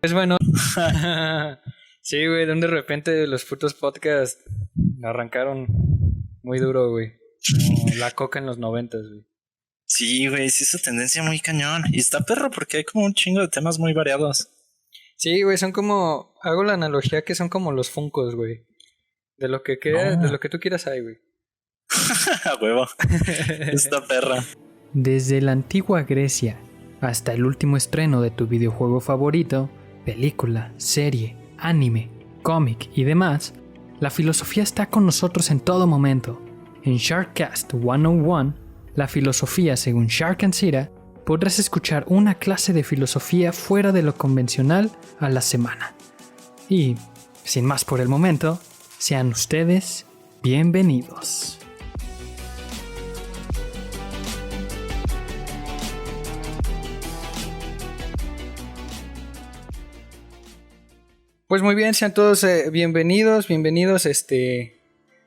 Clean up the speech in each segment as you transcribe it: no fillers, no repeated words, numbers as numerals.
Pues bueno, sí, güey, de repente los putos podcasts arrancaron muy duro, güey. Como la coca en los 90, güey. Sí, güey, sí es su tendencia muy cañón. Y está perro porque hay como un chingo de temas muy variados. Sí, güey, son como, hago la analogía que son como los Funkos, güey. De lo que quieras, de No, lo que tú quieras hay, güey. a huevo. Está perra. Desde la antigua Grecia hasta el último estreno de tu videojuego favorito, película, serie, anime, cómic y demás, la filosofía está con nosotros en todo momento. En Sharkcast 101, la filosofía según Shark and Sira, podrás escuchar una clase de filosofía fuera de lo convencional a la semana. Y, sin más por el momento, sean ustedes bienvenidos. Pues muy bien, sean todos bienvenidos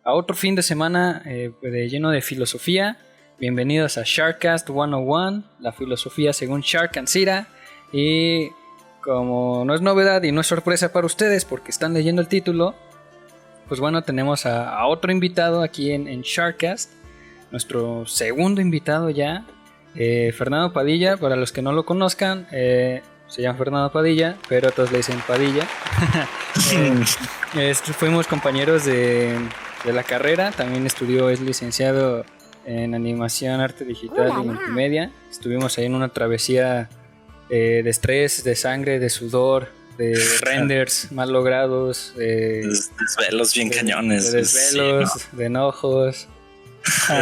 a otro fin de semana lleno de filosofía. Bienvenidos a Sharkcast 101, la filosofía según Shark and Sira. Y como no es novedad y no es sorpresa para ustedes porque están leyendo el título, pues bueno, tenemos a otro invitado aquí en Sharkcast, nuestro segundo invitado ya, Fernando Padilla. Para los que no lo conozcan, se llama Fernando Padilla, pero todos le dicen Padilla. Fuimos compañeros de la carrera. También estudió, es licenciado en animación, arte digital y multimedia. Estuvimos ahí en una travesía de estrés, de sangre, de sudor, de renders mal logrados, Desvelos bien cañones. de desvelos, Sí, ¿no? de enojos.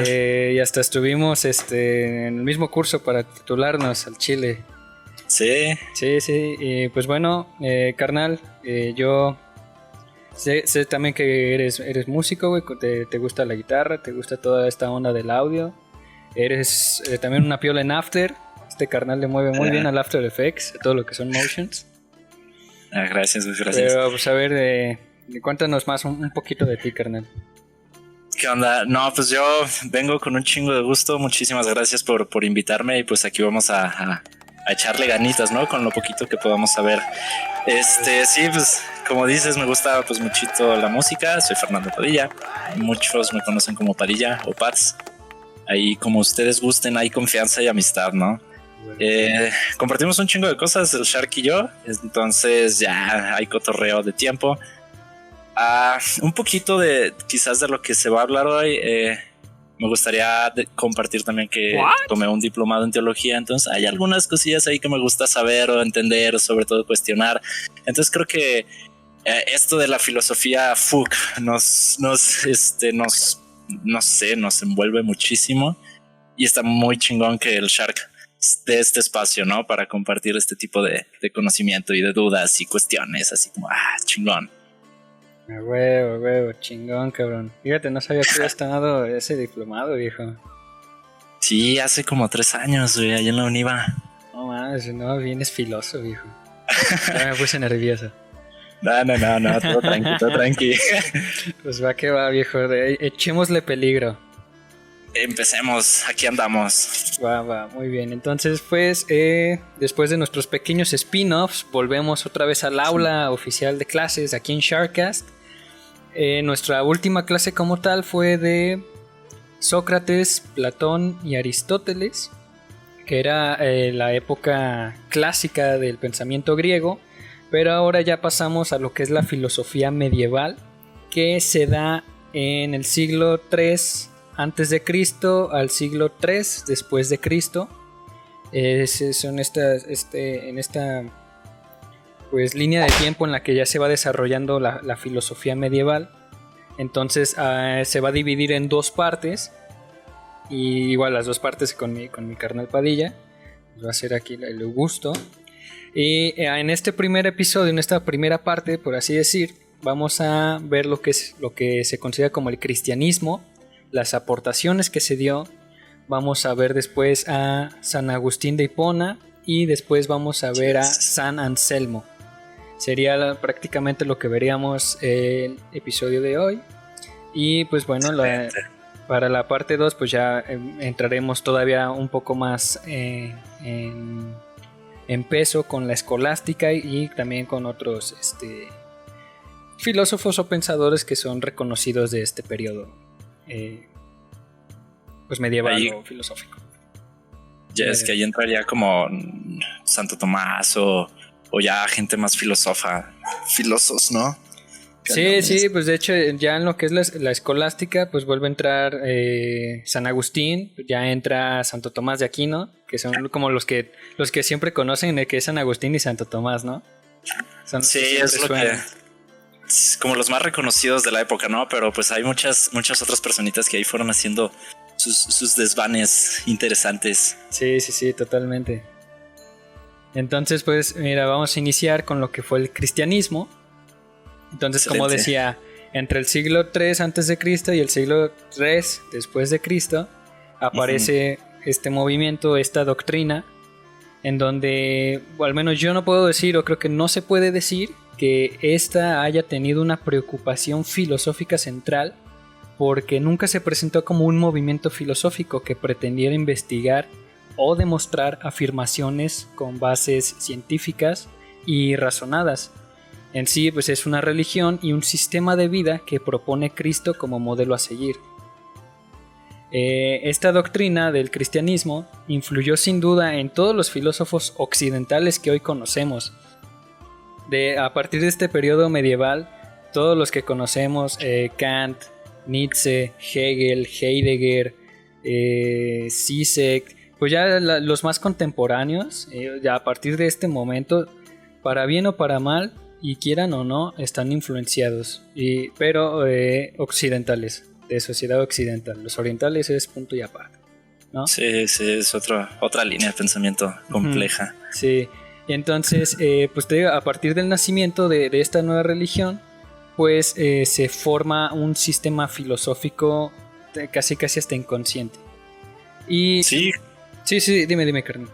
Y hasta estuvimos en el mismo curso para titularnos al Chile. Sí. Sí, y pues bueno, carnal, yo sé también que eres músico, güey, te gusta la guitarra, te gusta toda esta onda del audio, eres también una piola en After. Este carnal le mueve muy bien al After Effects, a todo lo que son motions. Gracias. Pero pues a ver, cuéntanos más un poquito de ti, carnal. ¿Qué onda? No, pues yo vengo con un chingo de gusto. Muchísimas gracias por invitarme y pues aquí vamos a echarle ganitas, ¿no? Con lo poquito que podamos saber. Sí, pues como dices, me gusta pues muchito la música. Soy Fernando Padilla. Muchos me conocen como Padilla o Pats. Ahí como ustedes gusten, hay confianza y amistad, ¿no? Compartimos un chingo de cosas, el Shark y yo. Entonces ya hay cotorreo de tiempo. Un poquito de quizás de lo que se va a hablar hoy. Me gustaría compartir también que tomé un diplomado en teología, entonces hay algunas cosillas ahí que me gusta saber o entender, o sobre todo cuestionar. Entonces creo que esto de la filosofía nos envuelve muchísimo y está muy chingón que el Shark de este espacio, ¿no? Para compartir este tipo de conocimiento y de dudas y cuestiones, así como, chingón. A huevo, chingón, cabrón. Fíjate, no sabía que habías tomado ese diplomado, viejo. Sí, hace como 3 años, güey, allá en la Univa. No mames, no, vienes filoso, viejo. Ya me puse nervioso. No, todo tranqui. Pues va que va, viejo, echémosle peligro. Empecemos, aquí andamos. Va, muy bien. Entonces, pues, después de nuestros pequeños spin-offs, volvemos otra vez al aula oficial de clases aquí en Sharkcast. Nuestra última clase como tal fue de Sócrates, Platón y Aristóteles, que era la época clásica del pensamiento griego, pero ahora ya pasamos a lo que es la filosofía medieval, que se da en el siglo III antes de Cristo al siglo III después de Cristo. Son en esta pues línea de tiempo en la que ya se va desarrollando la filosofía medieval. Entonces se va a dividir en dos partes, y igual las dos partes con mi carnal Padilla. Pues va a ser aquí el gusto. Y en este primer episodio, en esta primera parte, por así decir, vamos a ver lo que se considera como el cristianismo, las aportaciones que se dio. Vamos a ver después a San Agustín de Hipona y después vamos a ver a San Anselmo. Sería prácticamente lo que veríamos el episodio de hoy. Y pues bueno, para la parte 2 pues ya entraremos todavía un poco más en en peso con la escolástica y también con otros filósofos o pensadores que son reconocidos de este periodo pues medieval ahí, o filosófico. Ya es que ahí entraría como Santo Tomás o ya gente más filósofos, ¿no? Sí, pues de hecho ya en lo que es la escolástica pues vuelve a entrar San Agustín, ya entra Santo Tomás de Aquino, que son como los que siempre conocen de que es San Agustín y Santo Tomás, ¿no? Sí, es lo que como los más reconocidos de la época, ¿no? Pero pues hay muchas otras personitas que ahí fueron haciendo sus desvanes interesantes. Sí, totalmente. Entonces pues mira, vamos a iniciar con lo que fue el cristianismo. Entonces, excelente. Como decía, entre el siglo III a.C. y el siglo III después de Cristo aparece este movimiento, esta doctrina, en donde, o al menos yo no puedo decir, o creo que no se puede decir, que esta haya tenido una preocupación filosófica central, porque nunca se presentó como un movimiento filosófico que pretendiera investigar o demostrar afirmaciones con bases científicas y razonadas. En sí, pues es una religión y un sistema de vida que propone Cristo como modelo a seguir. Esta doctrina del cristianismo influyó sin duda en todos los filósofos occidentales que hoy conocemos. A partir de este periodo medieval, todos los que conocemos, Kant, Nietzsche, Hegel, Heidegger, Zizek, pues ya los más contemporáneos, ya a partir de este momento, para bien o para mal, y quieran o no, están influenciados, pero occidentales, de sociedad occidental. Los orientales es punto y aparte, ¿no? Sí, es otra línea de pensamiento compleja. Sí, y entonces, pues te digo, a partir del nacimiento de esta nueva religión, pues se forma un sistema filosófico casi hasta inconsciente. Y sí, dime, carnal.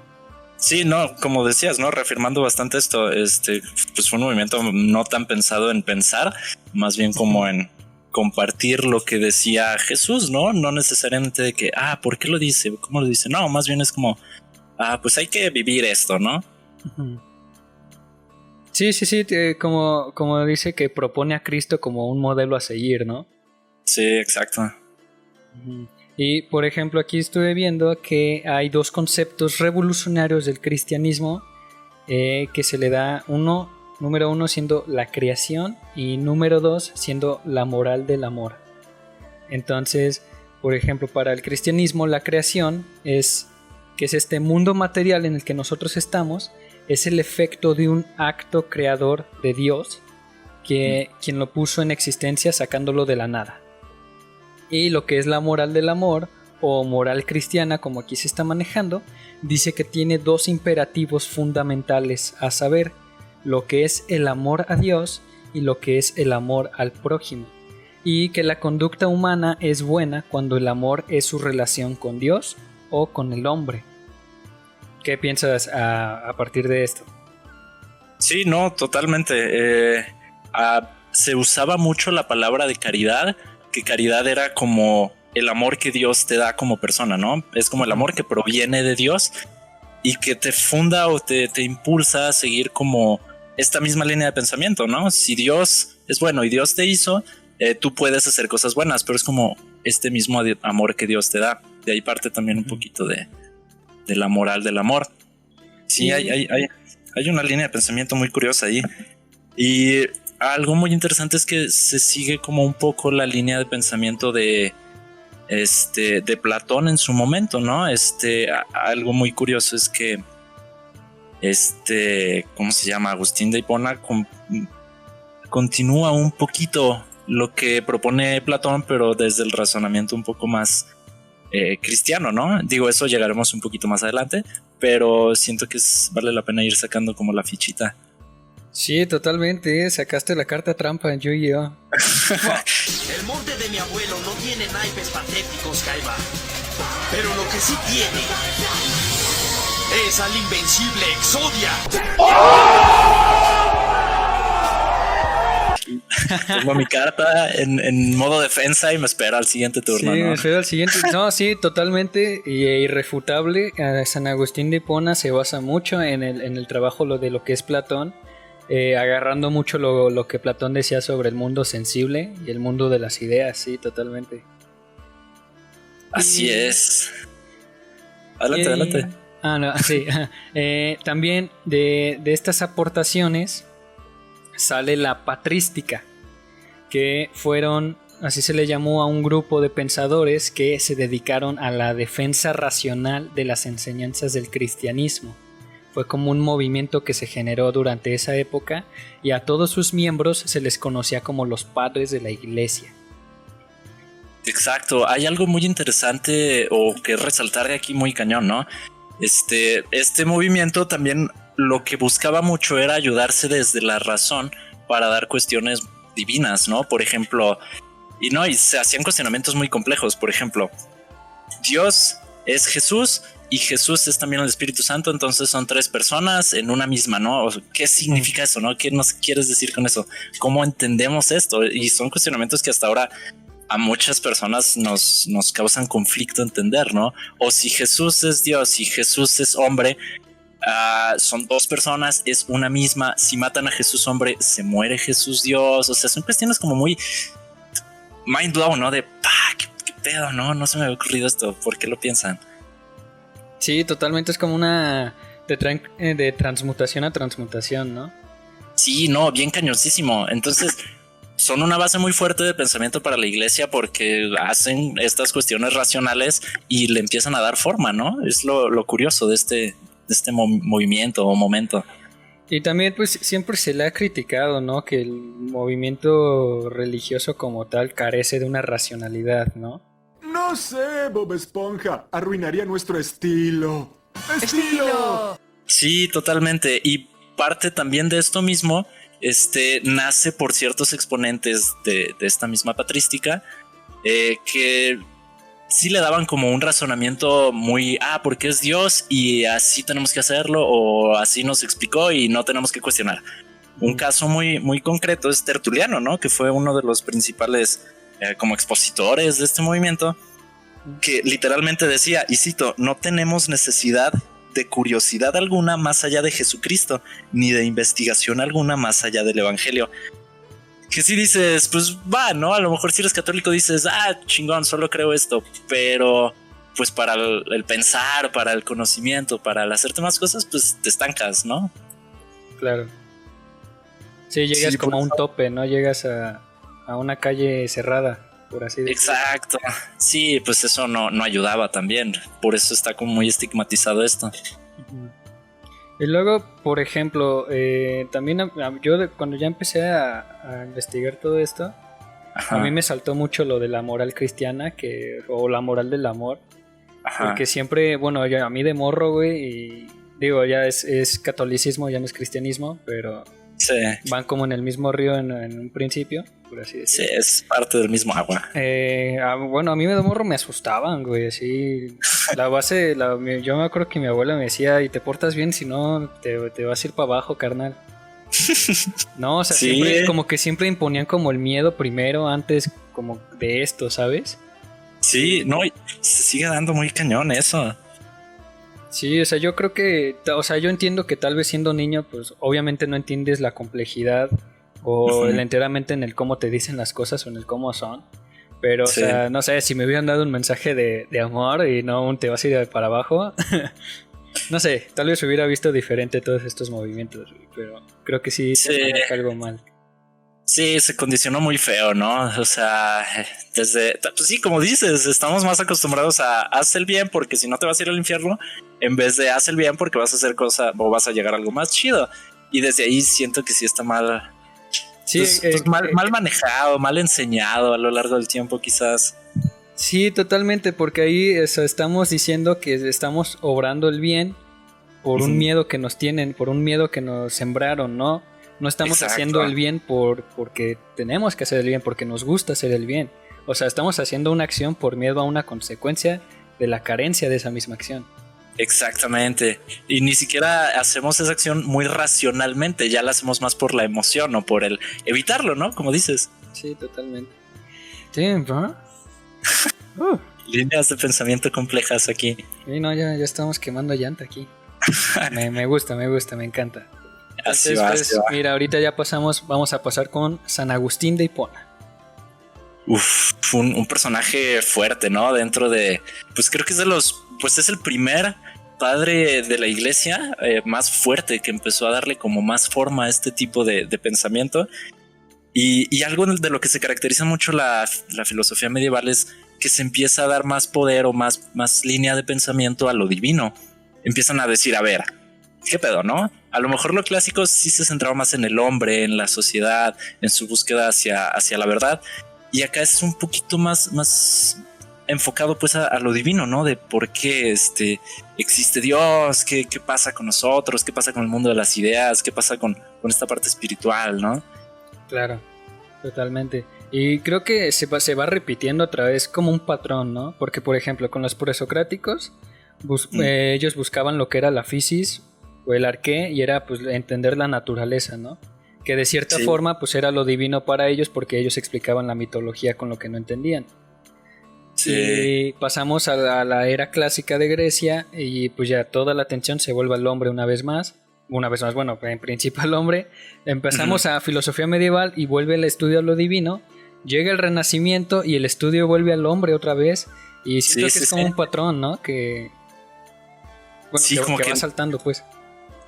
Sí, no, como decías, ¿no? Reafirmando bastante esto, pues fue un movimiento no tan pensado en pensar, más bien como en compartir lo que decía Jesús, ¿no? No necesariamente de que, ¿por qué lo dice? ¿Cómo lo dice? No, más bien es como, pues hay que vivir esto, ¿no? Sí, como dice que propone a Cristo como un modelo a seguir, ¿no? Sí, exacto. Y por ejemplo aquí estuve viendo que hay dos conceptos revolucionarios del cristianismo que se le da número uno siendo la creación y número 2 siendo la moral del amor. Entonces, por ejemplo, para el cristianismo la creación es este mundo material en el que nosotros estamos, es el efecto de un acto creador de Dios quien lo puso en existencia sacándolo de la nada. Y lo que es la moral del amor o moral cristiana, como aquí se está manejando, dice que tiene dos imperativos fundamentales, a saber, lo que es el amor a Dios y lo que es el amor al prójimo, y que la conducta humana es buena cuando el amor es su relación con Dios o con el hombre. ¿Qué piensas a partir de esto? Sí, no, totalmente. Se usaba mucho la palabra de caridad, que caridad era como el amor que Dios te da como persona, ¿no? Es como el amor que proviene de Dios y que te funda o te impulsa a seguir como esta misma línea de pensamiento, ¿no? Si Dios es bueno y Dios te hizo, tú puedes hacer cosas buenas, pero es como este mismo amor que Dios te da. De ahí parte también un poquito de la moral del amor. Sí, hay una línea de pensamiento muy curiosa ahí. Y algo muy interesante es que se sigue como un poco la línea de pensamiento de Platón en su momento, ¿no? Algo muy curioso es que ¿cómo se llama? Agustín de Hipona continúa un poquito lo que propone Platón, pero desde el razonamiento un poco más cristiano, ¿no? Digo, eso llegaremos un poquito más adelante, pero siento que vale la pena ir sacando como la fichita. Sí, totalmente, sacaste la carta trampa en Yu-Gi-Oh! El monte de mi abuelo no tiene naipes patéticos, Kaiba. Pero lo que sí tiene es al invencible Exodia. pongo mi carta en modo defensa y me espero al siguiente turno, Sí, ¿no? me espero al siguiente. No, sí, totalmente irrefutable. San Agustín de Hipona se basa mucho en el trabajo de lo que es Platón, agarrando mucho lo que Platón decía sobre el mundo sensible y el mundo de las ideas, sí, totalmente. Así es. Adelante. No, sí. También de estas aportaciones sale la patrística, que fueron, así se le llamó a un grupo de pensadores que se dedicaron a la defensa racional de las enseñanzas del cristianismo. Fue como un movimiento que se generó durante esa época y a todos sus miembros se les conocía como los padres de la iglesia. Exacto, hay algo muy interesante o que resaltar de aquí muy cañón, ¿no? Este movimiento también lo que buscaba mucho era ayudarse desde la razón para dar cuestiones divinas, ¿no? Por ejemplo, y se hacían cuestionamientos muy complejos. Por ejemplo, Dios es Jesús y Jesús es también el Espíritu Santo, entonces son 3 personas en una misma, ¿no? ¿Qué significa eso, no? ¿Qué nos quieres decir con eso? ¿Cómo entendemos esto? Y son cuestionamientos que hasta ahora a muchas personas nos causan conflicto entender, ¿no? O si Jesús es Dios y Jesús es hombre, son 2 personas, es una misma. Si matan a Jesús hombre, se muere Jesús Dios. O sea, son cuestiones como muy mind blown, ¿no? De ¿qué pedo? No se me había ocurrido esto. ¿Por qué lo piensan? Sí, totalmente, es como una de transmutación a transmutación, ¿no? Sí, bien cañoncísimo. Entonces son una base muy fuerte de pensamiento para la iglesia porque hacen estas cuestiones racionales y le empiezan a dar forma, ¿no? Es lo curioso de este movimiento o momento. Y también pues siempre se le ha criticado, ¿no? Que el movimiento religioso como tal carece de una racionalidad, ¿no? No sé, Bob Esponja, arruinaría nuestro estilo. ¡Estilo! Sí, totalmente. Y parte también de esto mismo nace por ciertos exponentes de esta misma patrística que sí le daban como un razonamiento muy, porque es Dios y así tenemos que hacerlo o así nos explicó y no tenemos que cuestionar. Un caso muy, muy concreto es Tertuliano, ¿no? Que fue uno de los principales como expositores de este movimiento, que literalmente decía, y cito, no tenemos necesidad de curiosidad alguna más allá de Jesucristo, ni de investigación alguna más allá del Evangelio. Que si dices, pues ¿no? A lo mejor si eres católico dices, chingón, solo creo esto, pero pues para el pensar, para el conocimiento, para el hacerte más cosas, pues te estancas, ¿no? Claro. Sí, llegas como a un tope, ¿no? Llegas a una calle cerrada, por así decirlo. Exacto. Sí, pues eso no ayudaba también. Por eso está como muy estigmatizado esto. Y luego, por ejemplo, también yo cuando ya empecé a investigar todo esto, a mí me saltó mucho lo de la moral cristiana o la moral del amor. Porque siempre, bueno, a mí de morro, güey, y digo, ya es catolicismo, ya no es cristianismo, pero sí, van como en el mismo río en un principio, por así decirlo. Sí, es parte del mismo agua. Bueno, a mí de morro me asustaban, güey, así. La base, yo me acuerdo que mi abuela me decía, y te portas bien, si no, te vas a ir para abajo, carnal. No, o sea, sí, siempre imponían como el miedo primero, antes como de esto, ¿sabes? Sí, se sigue dando muy cañón eso. Sí, o sea, yo creo que, yo entiendo que tal vez siendo niño, pues obviamente no entiendes la complejidad o el enteramente en el cómo te dicen las cosas o en el cómo son. Pero, sí, o sea, no sé, si me hubieran dado un mensaje de amor y no te vas a ir para abajo, no sé, tal vez hubiera visto diferente todos estos movimientos, pero creo que sí se maneja algo mal. Sí, se condicionó muy feo, ¿no? O sea, pues sí, como dices, estamos más acostumbrados a haz el bien porque si no te vas a ir al infierno, en vez de haz el bien porque vas a hacer cosas o vas a llegar a algo más chido. Y desde ahí siento que sí está mal. Sí, mal manejado, mal enseñado a lo largo del tiempo, quizás. Sí, totalmente, porque ahí estamos diciendo que estamos obrando el bien por un miedo que nos tienen, por un miedo que nos sembraron, ¿no? No estamos haciendo el bien porque tenemos que hacer el bien, porque nos gusta hacer el bien. O sea, estamos haciendo una acción por miedo a una consecuencia de la carencia de esa misma acción. Exactamente. Y ni siquiera hacemos esa acción muy racionalmente, ya la hacemos más por la emoción o por el evitarlo, ¿no? Como dices. Sí, totalmente. Sí, ¿no? Líneas de pensamiento complejas aquí. Sí, no, ya estamos quemando llanta aquí. me gusta, me encanta. Así Entonces, va, pues, así va. mira, ahorita ya vamos a pasar con San Agustín de Hipona. Uf, un personaje fuerte, ¿no? Dentro de, pues creo que es de los, pues es el primer padre de la iglesia más fuerte que empezó a darle como más forma a este tipo de pensamiento. Y algo de lo que se caracteriza mucho la filosofía medieval es que se empieza a dar más poder o más línea de pensamiento a lo divino. Empiezan a decir, a ver, ¿qué pedo, no? A lo mejor lo clásico sí se centraba más en el hombre, en la sociedad, en su búsqueda hacia la verdad. Y acá es un poquito más enfocado pues a lo divino, ¿no? De por qué existe Dios, qué pasa con nosotros, qué pasa con el mundo de las ideas, qué pasa con esta parte espiritual, ¿no? Claro, totalmente. Y creo que se va repitiendo otra vez como un patrón, ¿no? Porque, por ejemplo, con los presocráticos, ellos buscaban lo que era la physis o el arqué, y era pues entender la naturaleza, ¿no? Que de cierta forma pues era lo divino para ellos, porque ellos explicaban la mitología con lo que no entendían. Sí. Y pasamos a la era clásica de Grecia, y pues ya toda la atención se vuelve al hombre una vez más, bueno, en principio al hombre. Empezamos a filosofía medieval y vuelve el estudio a lo divino. Llega el Renacimiento y el estudio vuelve al hombre otra vez. Y siento que es como un patrón, ¿no? Que, bueno, que va saltando, pues.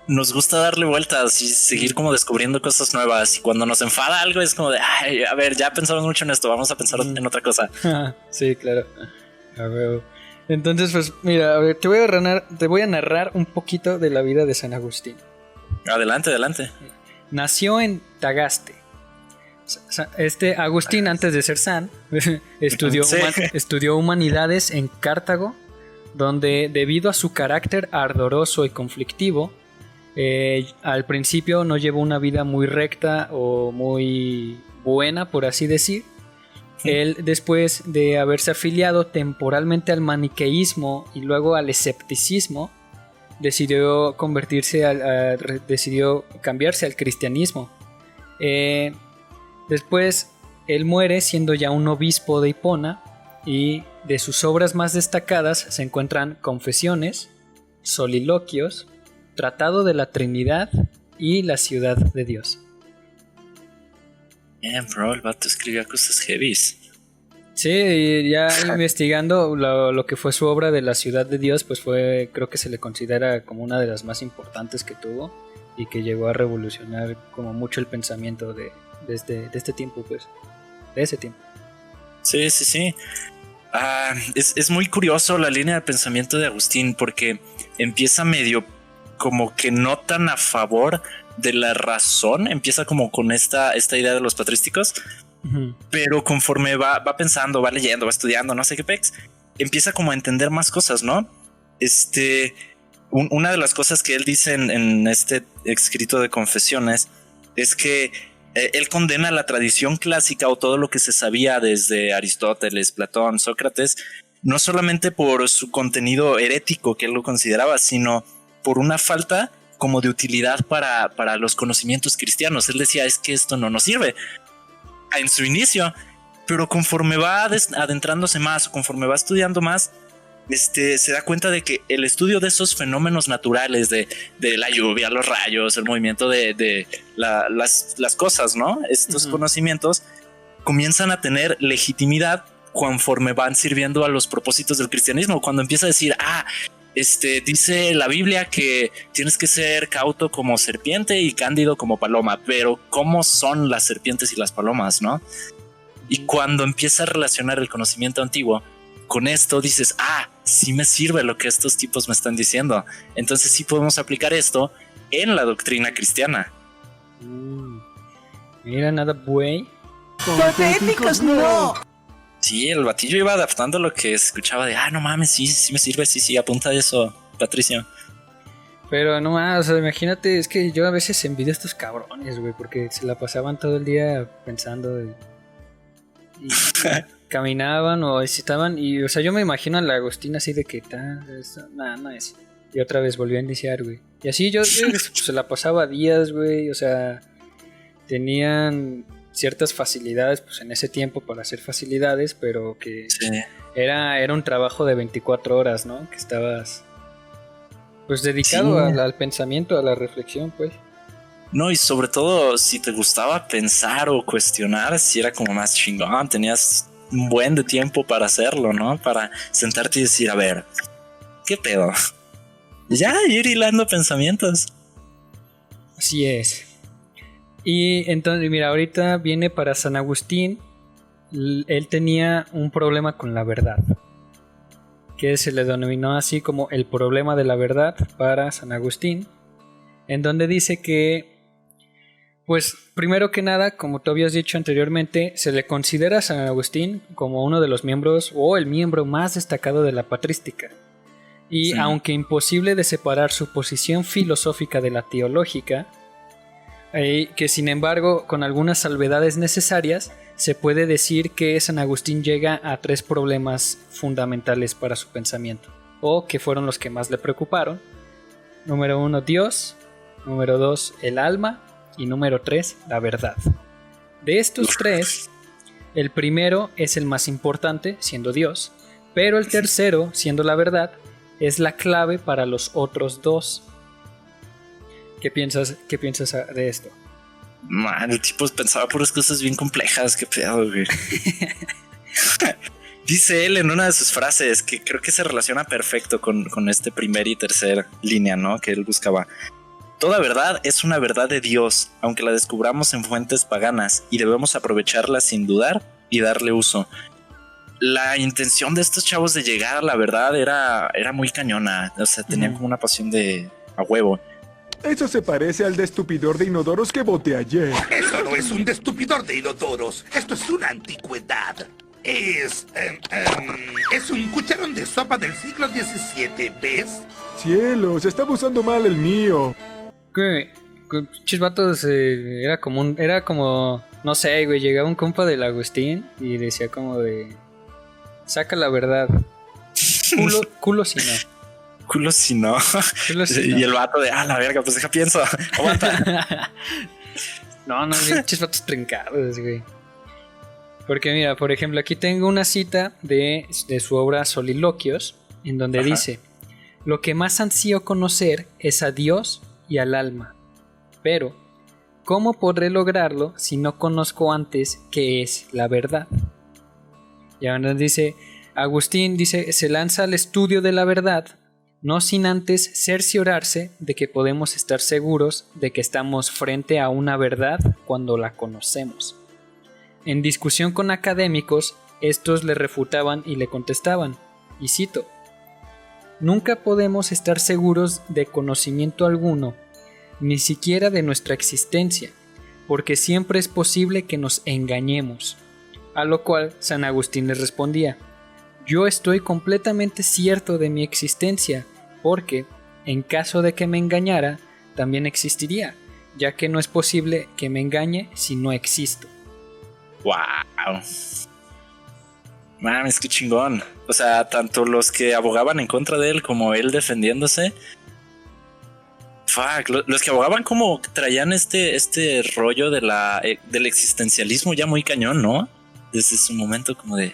Nos gusta darle vueltas y seguir como descubriendo cosas nuevas. Y cuando nos enfada algo es como de, ay, a ver, ya pensamos mucho en esto, vamos a pensar en otra cosa. Sí, claro. A ver. Entonces, pues mira, a ver, te voy a narrar un poquito de la vida de San Agustín. Adelante, adelante. Nació en Tagaste. Agustín, antes de ser San, estudió humanidades en Cartago, donde debido a su carácter ardoroso y conflictivo, al principio no llevó una vida muy recta o muy buena, por así decir. Él, después de haberse afiliado temporalmente al maniqueísmo y luego al escepticismo, decidió cambiarse al cristianismo. Después él muere siendo ya un obispo de Hipona, y de sus obras más destacadas se encuentran Confesiones, Soliloquios, Tratado de la Trinidad y La Ciudad de Dios. Bien, bro, el vato escribía cosas heavies. Sí, ya investigando lo que fue su obra de La Ciudad de Dios, pues creo que se le considera como una de las más importantes que tuvo, y que llegó a revolucionar como mucho el pensamiento de este tiempo, pues, de ese tiempo. Sí. Es muy curioso la línea de pensamiento de Agustín, porque empieza medio como que no tan a favor de la razón, empieza como con esta idea de los patrísticos, pero conforme va pensando, va leyendo, va estudiando, no sé qué pex, empieza como a entender más cosas, ¿no? Una de las cosas que él dice en este escrito de Confesiones es que él condena la tradición clásica o todo lo que se sabía desde Aristóteles, Platón, Sócrates, no solamente por su contenido herético que él lo consideraba, sino por una falta como de utilidad para los conocimientos cristianos. Él decía, es que esto no nos sirve en su inicio, pero conforme va adentrándose más, conforme va estudiando más, se da cuenta de que el estudio de esos fenómenos naturales de la lluvia, los rayos, el movimiento de las cosas, ¿no? Estos conocimientos comienzan a tener legitimidad conforme van sirviendo a los propósitos del cristianismo. Cuando empieza a decir, dice la Biblia que tienes que ser cauto como serpiente y cándido como paloma, pero ¿cómo son las serpientes y las palomas, no? Y cuando empieza a relacionar el conocimiento antiguo con esto, dices, sí me sirve lo que estos tipos me están diciendo. Entonces sí podemos aplicar esto en la doctrina cristiana. Mira, nada güey. ¡Patéticos no! Sí, el batillo iba adaptando lo que escuchaba de, no mames, sí me sirve, sí, apunta eso, Patricio. Pero no más, o sea, imagínate, es que yo a veces envidio a estos cabrones, güey, porque se la pasaban todo el día pensando y caminaban o estaban, y o sea, yo me imagino a la Agustina así de que no es. Y otra vez volvió a iniciar, güey. Y así yo se la pasaba días, güey. O sea, tenían ciertas facilidades pues en ese tiempo para hacer facilidades, pero que Sí. era un trabajo de 24 horas, ¿no? Que estabas pues dedicado Sí. al pensamiento, a la reflexión, pues. No, y sobre todo si te gustaba pensar o cuestionar, si era como más chingón, tenías un buen de tiempo para hacerlo, ¿no? Para sentarte y decir, a ver, ¿qué pedo? Ya, ir hilando pensamientos. Así es. Y entonces, mira, ahorita viene para San Agustín. Él tenía un problema con la verdad, que se le denominó así como el problema de la verdad para San Agustín, en donde dice que, pues, primero que nada, como tú habías dicho anteriormente, se le considera a San Agustín como uno de los miembros o el miembro más destacado de la patrística. Y Sí. aunque imposible de separar su posición filosófica de la teológica, que sin embargo, con algunas salvedades necesarias, se puede decir que San Agustín llega a 3 problemas fundamentales para su pensamiento, o que fueron los que más le preocuparon. Número 1, Dios. Número 2, el alma. Y número 3, la verdad. De estos 3, el primero es el más importante, siendo Dios, pero el tercero, siendo la verdad, es la clave para los otros 2. ¿Qué piensas de esto? Man, el tipo pensaba puras cosas bien complejas, qué pedo, güey. Dice él en una de sus frases que creo que se relaciona perfecto con este primer y tercer línea, ¿no? Que él buscaba. Toda verdad es una verdad de Dios, aunque la descubramos en fuentes paganas, y debemos aprovecharla sin dudar y darle uso. La intención de estos chavos de llegar a la verdad era muy cañona, o sea, tenían como una pasión de a huevo. Eso se parece al destupidor de inodoros que boté ayer. Eso no es un destupidor de inodoros. Esto es una antigüedad. Es un cucharón de sopa del siglo XVII, ¿ves? Cielos, estaba usando mal el mío. Que pinches vatos, era como, no sé, güey, llegaba un compa del Agustín y decía como de, saca la verdad, culo si no. Culo si no. Culo si no. Y el vato de, la verga, pues deja pienso, aguanta. No, pinches vatos trincados, güey. Porque mira, por ejemplo, aquí tengo una cita de su obra Soliloquios, en donde dice, lo que más ansío conocer es a Dios y al alma, pero ¿cómo podré lograrlo si no conozco antes qué es la verdad? Y ahora dice, Agustín dice, se lanza al estudio de la verdad, no sin antes cerciorarse de que podemos estar seguros de que estamos frente a una verdad cuando la conocemos. En discusión con académicos, estos le refutaban y le contestaban, y cito, nunca podemos estar seguros de conocimiento alguno, ni siquiera de nuestra existencia, porque siempre es posible que nos engañemos. A lo cual San Agustín les respondía, yo estoy completamente cierto de mi existencia, porque, en caso de que me engañara, también existiría, ya que no es posible que me engañe si no existo. Wow. Mames, qué chingón. O sea, tanto los que abogaban en contra de él como él defendiéndose. Fuck, los que abogaban como traían este rollo del existencialismo ya muy cañón, ¿no? Desde su momento como de...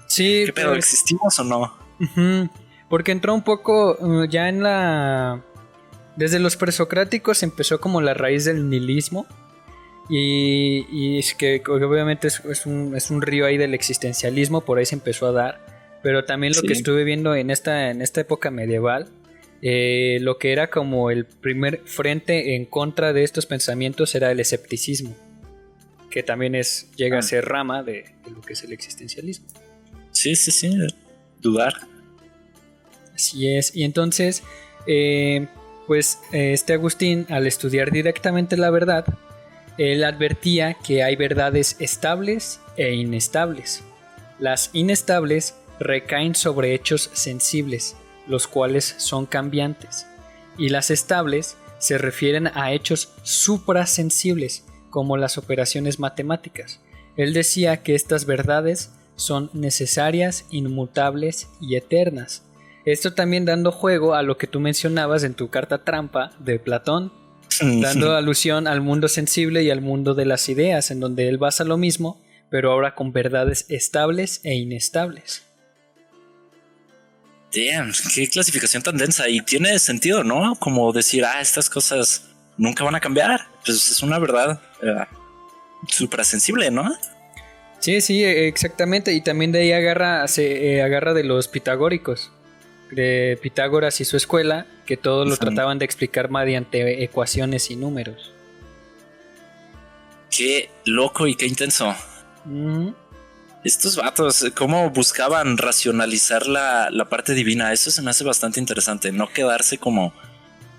Sí, ¿qué pedo? ¿Existimos o no? Porque entró un poco ya en la... Desde los presocráticos empezó como la raíz del nihilismo. Y es que obviamente es un río ahí del existencialismo, por ahí se empezó a dar. Pero también lo que estuve viendo en esta época medieval, lo que era como el primer frente en contra de estos pensamientos era el escepticismo, que también llega a ser rama de lo que es el existencialismo. Sí, dudar. Así es, y entonces este Agustín, al estudiar directamente la verdad, él advertía que hay verdades estables e inestables. Las inestables recaen sobre hechos sensibles, los cuales son cambiantes, y las estables se refieren a hechos suprasensibles, como las operaciones matemáticas. Él decía que estas verdades son necesarias, inmutables y eternas. Esto también dando juego a lo que tú mencionabas en tu carta trampa de Platón, dando alusión al mundo sensible y al mundo de las ideas, en donde él basa lo mismo, pero ahora con verdades estables e inestables. Damn, qué clasificación tan densa. Y tiene sentido, ¿no? Como decir, estas cosas nunca van a cambiar. Pues es una verdad súper sensible, ¿no? Sí, exactamente. Y también de ahí se agarra de los pitagóricos, de Pitágoras y su escuela, que todo lo trataban de explicar mediante ecuaciones y números. Qué loco y qué intenso. Estos vatos, cómo buscaban racionalizar la parte divina. Eso se me hace bastante interesante. No quedarse como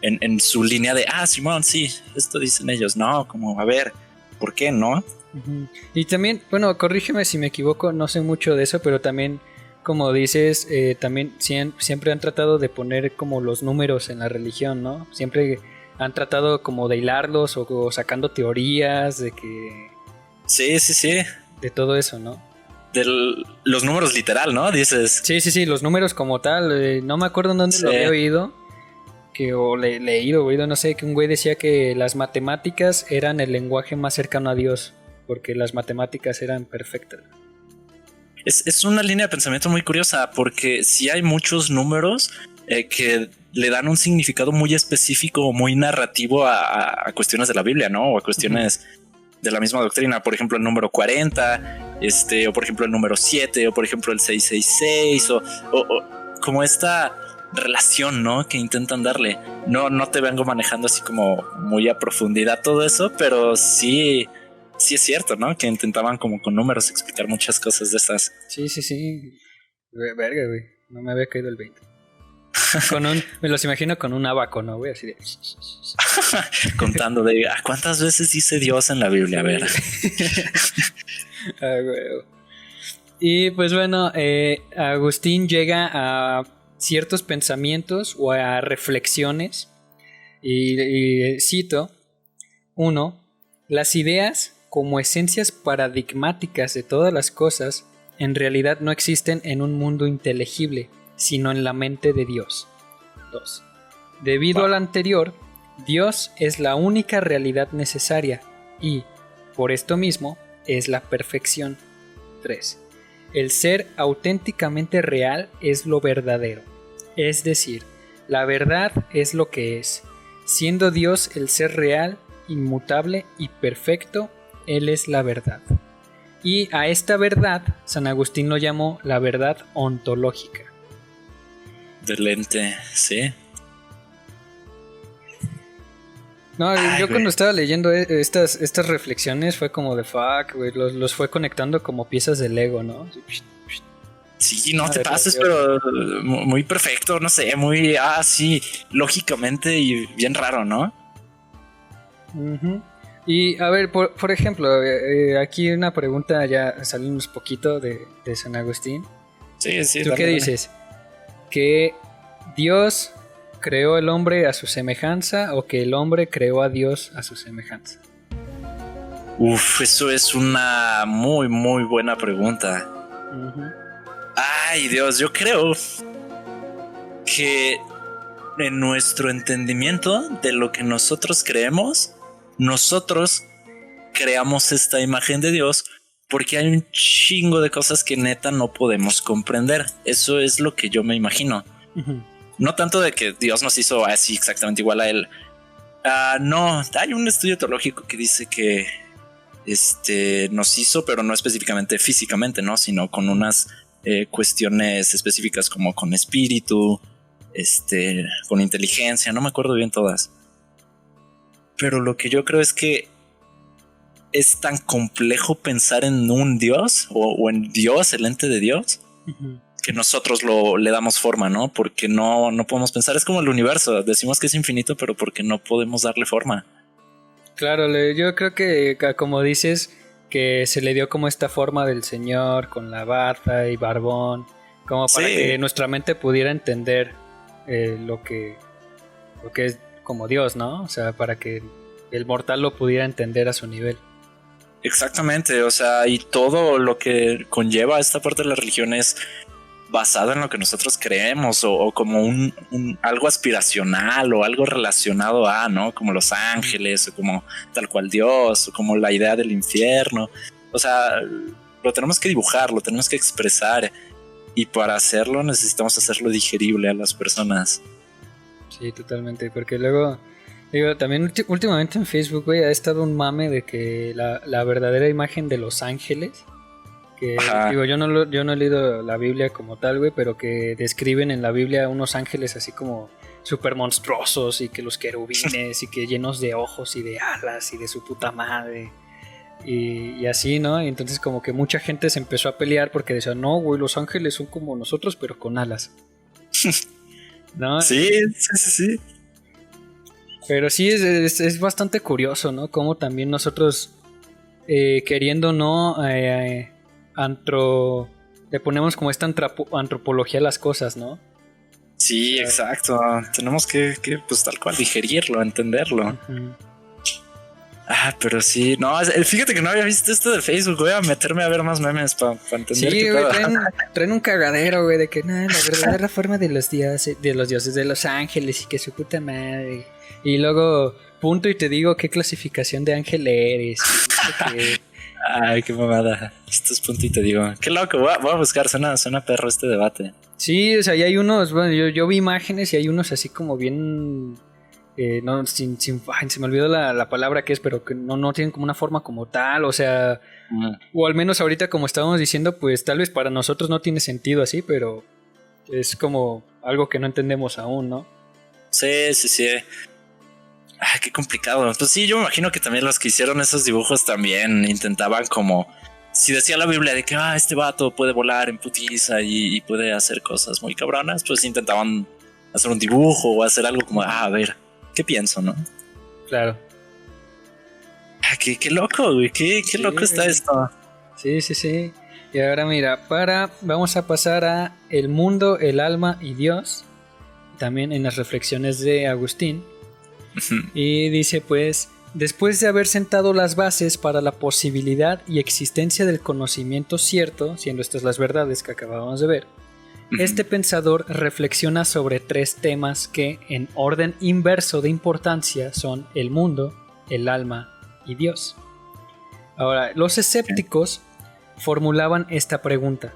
en su línea de, Simón, sí, esto dicen ellos. No, como, a ver, ¿por qué no? Y también, bueno, corrígeme si me equivoco, no sé mucho de eso, pero también, como dices, también siempre han tratado de poner como los números en la religión, ¿no? Siempre han tratado como de hilarlos o sacando teorías de que... Sí. De todo eso, ¿no? De los números literal, ¿no? Dices. Sí, los números como tal. No me acuerdo en dónde lo había oído. Leído, no sé, que un güey decía que las matemáticas eran el lenguaje más cercano a Dios, porque las matemáticas eran perfectas. Es una línea de pensamiento muy curiosa, porque sí hay muchos números que le dan un significado muy específico, muy narrativo a cuestiones de la Biblia, ¿no? O a cuestiones de la misma doctrina. Por ejemplo, el número 40, o por ejemplo el número 7, o por ejemplo el 666, o como esta relación, ¿no? Que intentan darle. No te vengo manejando así como muy a profundidad todo eso, pero sí es cierto, ¿no? Que intentaban como con números explicar muchas cosas de esas. Sí. Verga, güey. No me había caído el 20. Me los imagino con un abaco, ¿no, güey? Así de... Contando de ¿cuántas veces dice Dios en la Biblia? A ver. Güey. Y pues bueno, Agustín llega a ciertos pensamientos o a reflexiones. Y cito: 1. Las ideas, como esencias paradigmáticas de todas las cosas, en realidad no existen en un mundo inteligible, sino en la mente de Dios. 2. Debido a lo anterior, Dios es la única realidad necesaria y, por esto mismo, es la perfección. 3. El ser auténticamente real es lo verdadero, es decir, la verdad es lo que es. Siendo Dios el ser real, inmutable y perfecto, Él es la verdad. Y a esta verdad, San Agustín lo llamó la verdad ontológica. Excelente, sí. No, yo cuando estaba leyendo estas reflexiones fue como de fuck, güey, los fue conectando como piezas de Lego, ¿no? Sí, no te pases, pero muy perfecto, no sé, muy, sí, lógicamente y bien raro, ¿no? Y a ver, por ejemplo, aquí una pregunta, ya salimos poquito de San Agustín. Sí. ¿Tú qué dices? ¿Que Dios creó el hombre a su semejanza o que el hombre creó a Dios a su semejanza? Eso es una muy, muy buena pregunta. Ay, Dios, yo creo que en nuestro entendimiento de lo que nosotros creemos, nosotros creamos esta imagen de Dios porque hay un chingo de cosas que neta no podemos comprender. Eso es lo que yo me imagino. No tanto de que Dios nos hizo así exactamente igual a él. No, hay un estudio teológico que dice que nos hizo, pero no específicamente físicamente, ¿no? Sino con unas cuestiones específicas como con espíritu, con inteligencia, no me acuerdo bien todas. Pero lo que yo creo es que es tan complejo pensar en un Dios o en Dios, el ente de Dios, que nosotros le damos forma, ¿no? Porque no podemos pensar, es como el universo, decimos que es infinito, pero porque no podemos darle forma. Claro, yo creo que como dices, que se le dio como esta forma del Señor con la barba y barbón, como para que nuestra mente pudiera entender lo que es como Dios, ¿no? O sea, para que el mortal lo pudiera entender a su nivel. Exactamente, o sea, y todo lo que conlleva esta parte de la religión es basado en lo que nosotros creemos o como algo aspiracional o algo relacionado a, ¿no? Como los ángeles o como tal cual Dios o como la idea del infierno. O sea, lo tenemos que dibujar, lo tenemos que expresar y para hacerlo necesitamos hacerlo digerible a las personas. Sí, totalmente, porque luego, digo, también últimamente en Facebook, güey, ha estado un mame de que la verdadera imagen de los ángeles, que digo, yo no he leído la Biblia como tal, güey, pero que describen en la Biblia unos ángeles así como súper monstruosos y que los querubines y que llenos de ojos y de alas y de su puta madre y así, ¿no? Y entonces como que mucha gente se empezó a pelear porque decían, no, güey, los ángeles son como nosotros pero con alas. ¿No? Sí. Pero sí es bastante curioso, ¿no? Como también nosotros queriendo no le ponemos como esta antropología a las cosas, ¿no? Sí, exacto. Tenemos que pues tal cual digerirlo, entenderlo. Uh-huh. Pero sí, no, fíjate que no había visto esto de Facebook, voy a meterme a ver más memes para entender. Sí, güey, traen un cagadero, güey, de que la verdadera forma de los dioses, de los ángeles y que su puta madre. Y luego, punto y te digo qué clasificación de ángel eres. Ay, qué mamada. Esto es punto y te digo. Qué loco, voy a buscar, suena perro este debate. Sí, o sea, y hay unos, bueno, yo vi imágenes y hay unos así como bien... no, se me olvidó la palabra que es, pero que no tienen como una forma como tal, o sea, o al menos ahorita como estábamos diciendo, pues tal vez para nosotros no tiene sentido así, pero es como algo que no entendemos aún, ¿no? Sí. Qué complicado. Pues sí, yo me imagino que también los que hicieron esos dibujos también intentaban como... Si decía la Biblia de que este vato puede volar en putiza y puede hacer cosas muy cabronas, pues intentaban hacer un dibujo o hacer algo como, a ver, ¿qué pienso, no? Claro. Qué loco, güey, qué loco está esto. Sí. Y ahora mira, vamos a pasar a el mundo, el alma y Dios. También en las reflexiones de Agustín. Y dice pues, después de haber sentado las bases para la posibilidad y existencia del conocimiento cierto, siendo estas las verdades que acabamos de ver, este pensador reflexiona sobre 3 temas que, en orden inverso de importancia, son el mundo, el alma y Dios. Ahora, los escépticos formulaban esta pregunta: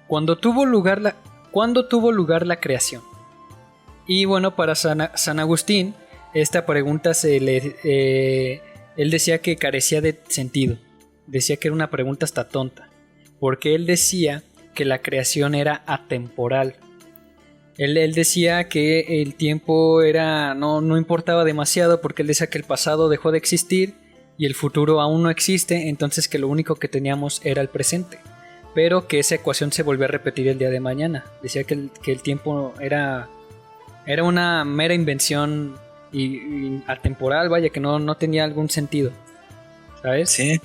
¿cuándo tuvo lugar la creación? Y bueno, para San Agustín, esta pregunta él decía que carecía de sentido. Decía que era una pregunta hasta tonta, porque él decía que la creación era atemporal. Él decía que el tiempo no importaba demasiado, porque él decía que el pasado dejó de existir y el futuro aún no existe, entonces que lo único que teníamos era el presente, pero que esa ecuación se volvió a repetir el día de mañana. Decía que el tiempo era una mera invención y atemporal, vaya, que no tenía algún sentido, ¿sabes? Sí.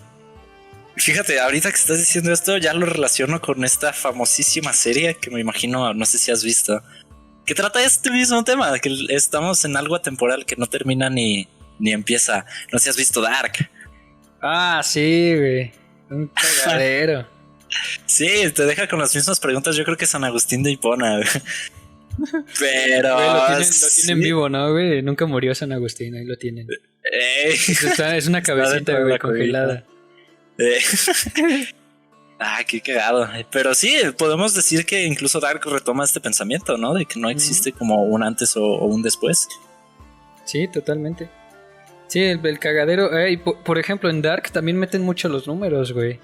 Fíjate, ahorita que estás diciendo esto, ya lo relaciono con esta famosísima serie que me imagino, no sé si has visto, que trata este mismo tema, que estamos en algo atemporal que no termina ni empieza. No sé si has visto Dark. Sí, güey. Un cagadero. Sí, te deja con las mismas preguntas. Yo creo que San Agustín de Hipona, güey. Pero güey, lo tienen vivo, ¿no, güey? Nunca murió San Agustín, ahí lo tienen. Es una cabecita, güey, congelada. Qué cagado. Pero sí, podemos decir que incluso Dark retoma este pensamiento, ¿no? De que no existe como un antes o un después. Sí, totalmente. Sí, el cagadero. Por ejemplo, en Dark también meten mucho los números, güey.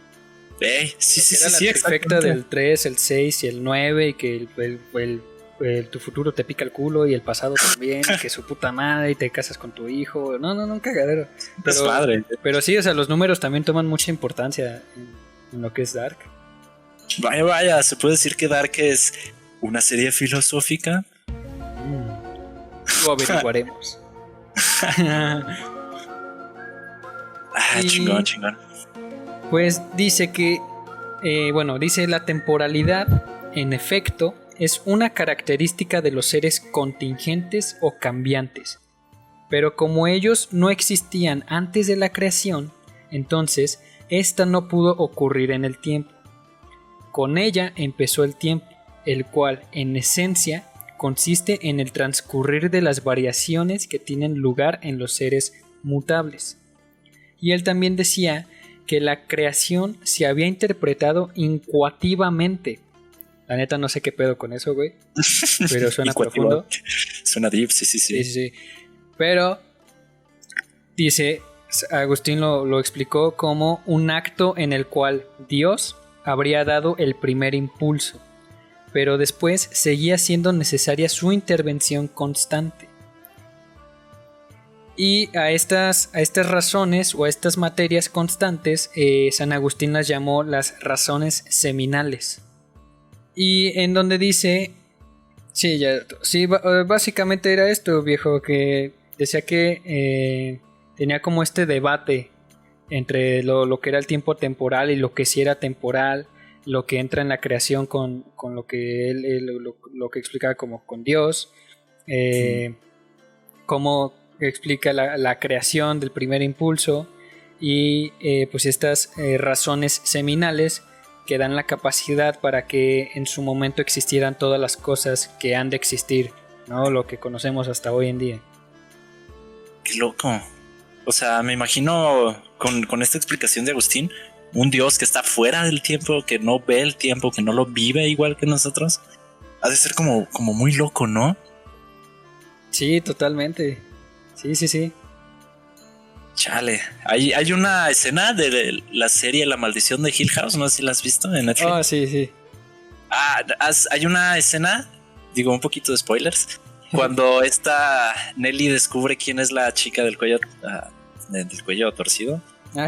Sí, la trifecta del 3, el 6 y el 9, y que tu futuro te pica el culo y el pasado también, y que su puta madre y te casas con tu hijo. No, un cagadero. Es padre. Pero sí, o sea, los números también toman mucha importancia en lo que es Dark. Vaya, se puede decir que Dark es una serie filosófica. Lo averiguaremos. Chingón. Pues dice que, dice la temporalidad, en efecto, es una característica de los seres contingentes o cambiantes. Pero como ellos no existían antes de la creación, entonces esta no pudo ocurrir en el tiempo. Con ella empezó el tiempo, el cual, en esencia, consiste en el transcurrir de las variaciones que tienen lugar en los seres mutables. Y él también decía que la creación se había interpretado intuitivamente. La neta no sé qué pedo con eso, güey, pero suena profundo. Suena deep, sí. Pero dice, Agustín lo explicó como un acto en el cual Dios habría dado el primer impulso, pero después seguía siendo necesaria su intervención constante. Y a estas razones o a estas materias constantes, San Agustín las llamó las razones seminales. Y en donde dice, básicamente era esto, viejo, que decía que tenía como este debate entre lo que era el tiempo temporal y lo que sí era temporal, lo que entra en la creación con lo que lo que explicaba como con Dios, cómo explica la creación del primer impulso y pues estas razones seminales que dan la capacidad para que en su momento existieran todas las cosas que han de existir, ¿no? Lo que conocemos hasta hoy en día. Qué loco. O sea, me imagino con esta explicación de Agustín, un Dios que está fuera del tiempo, que no ve el tiempo, que no lo vive igual que nosotros. Ha de ser como muy loco, ¿no? Sí, totalmente. Sí. Chale. Hay una escena de la serie La Maldición de Hill House, no sé si la has visto en Netflix. Oh, sí. Hay una escena, digo un poquito de spoilers, cuando esta Nelly descubre quién es la chica del cuello torcido.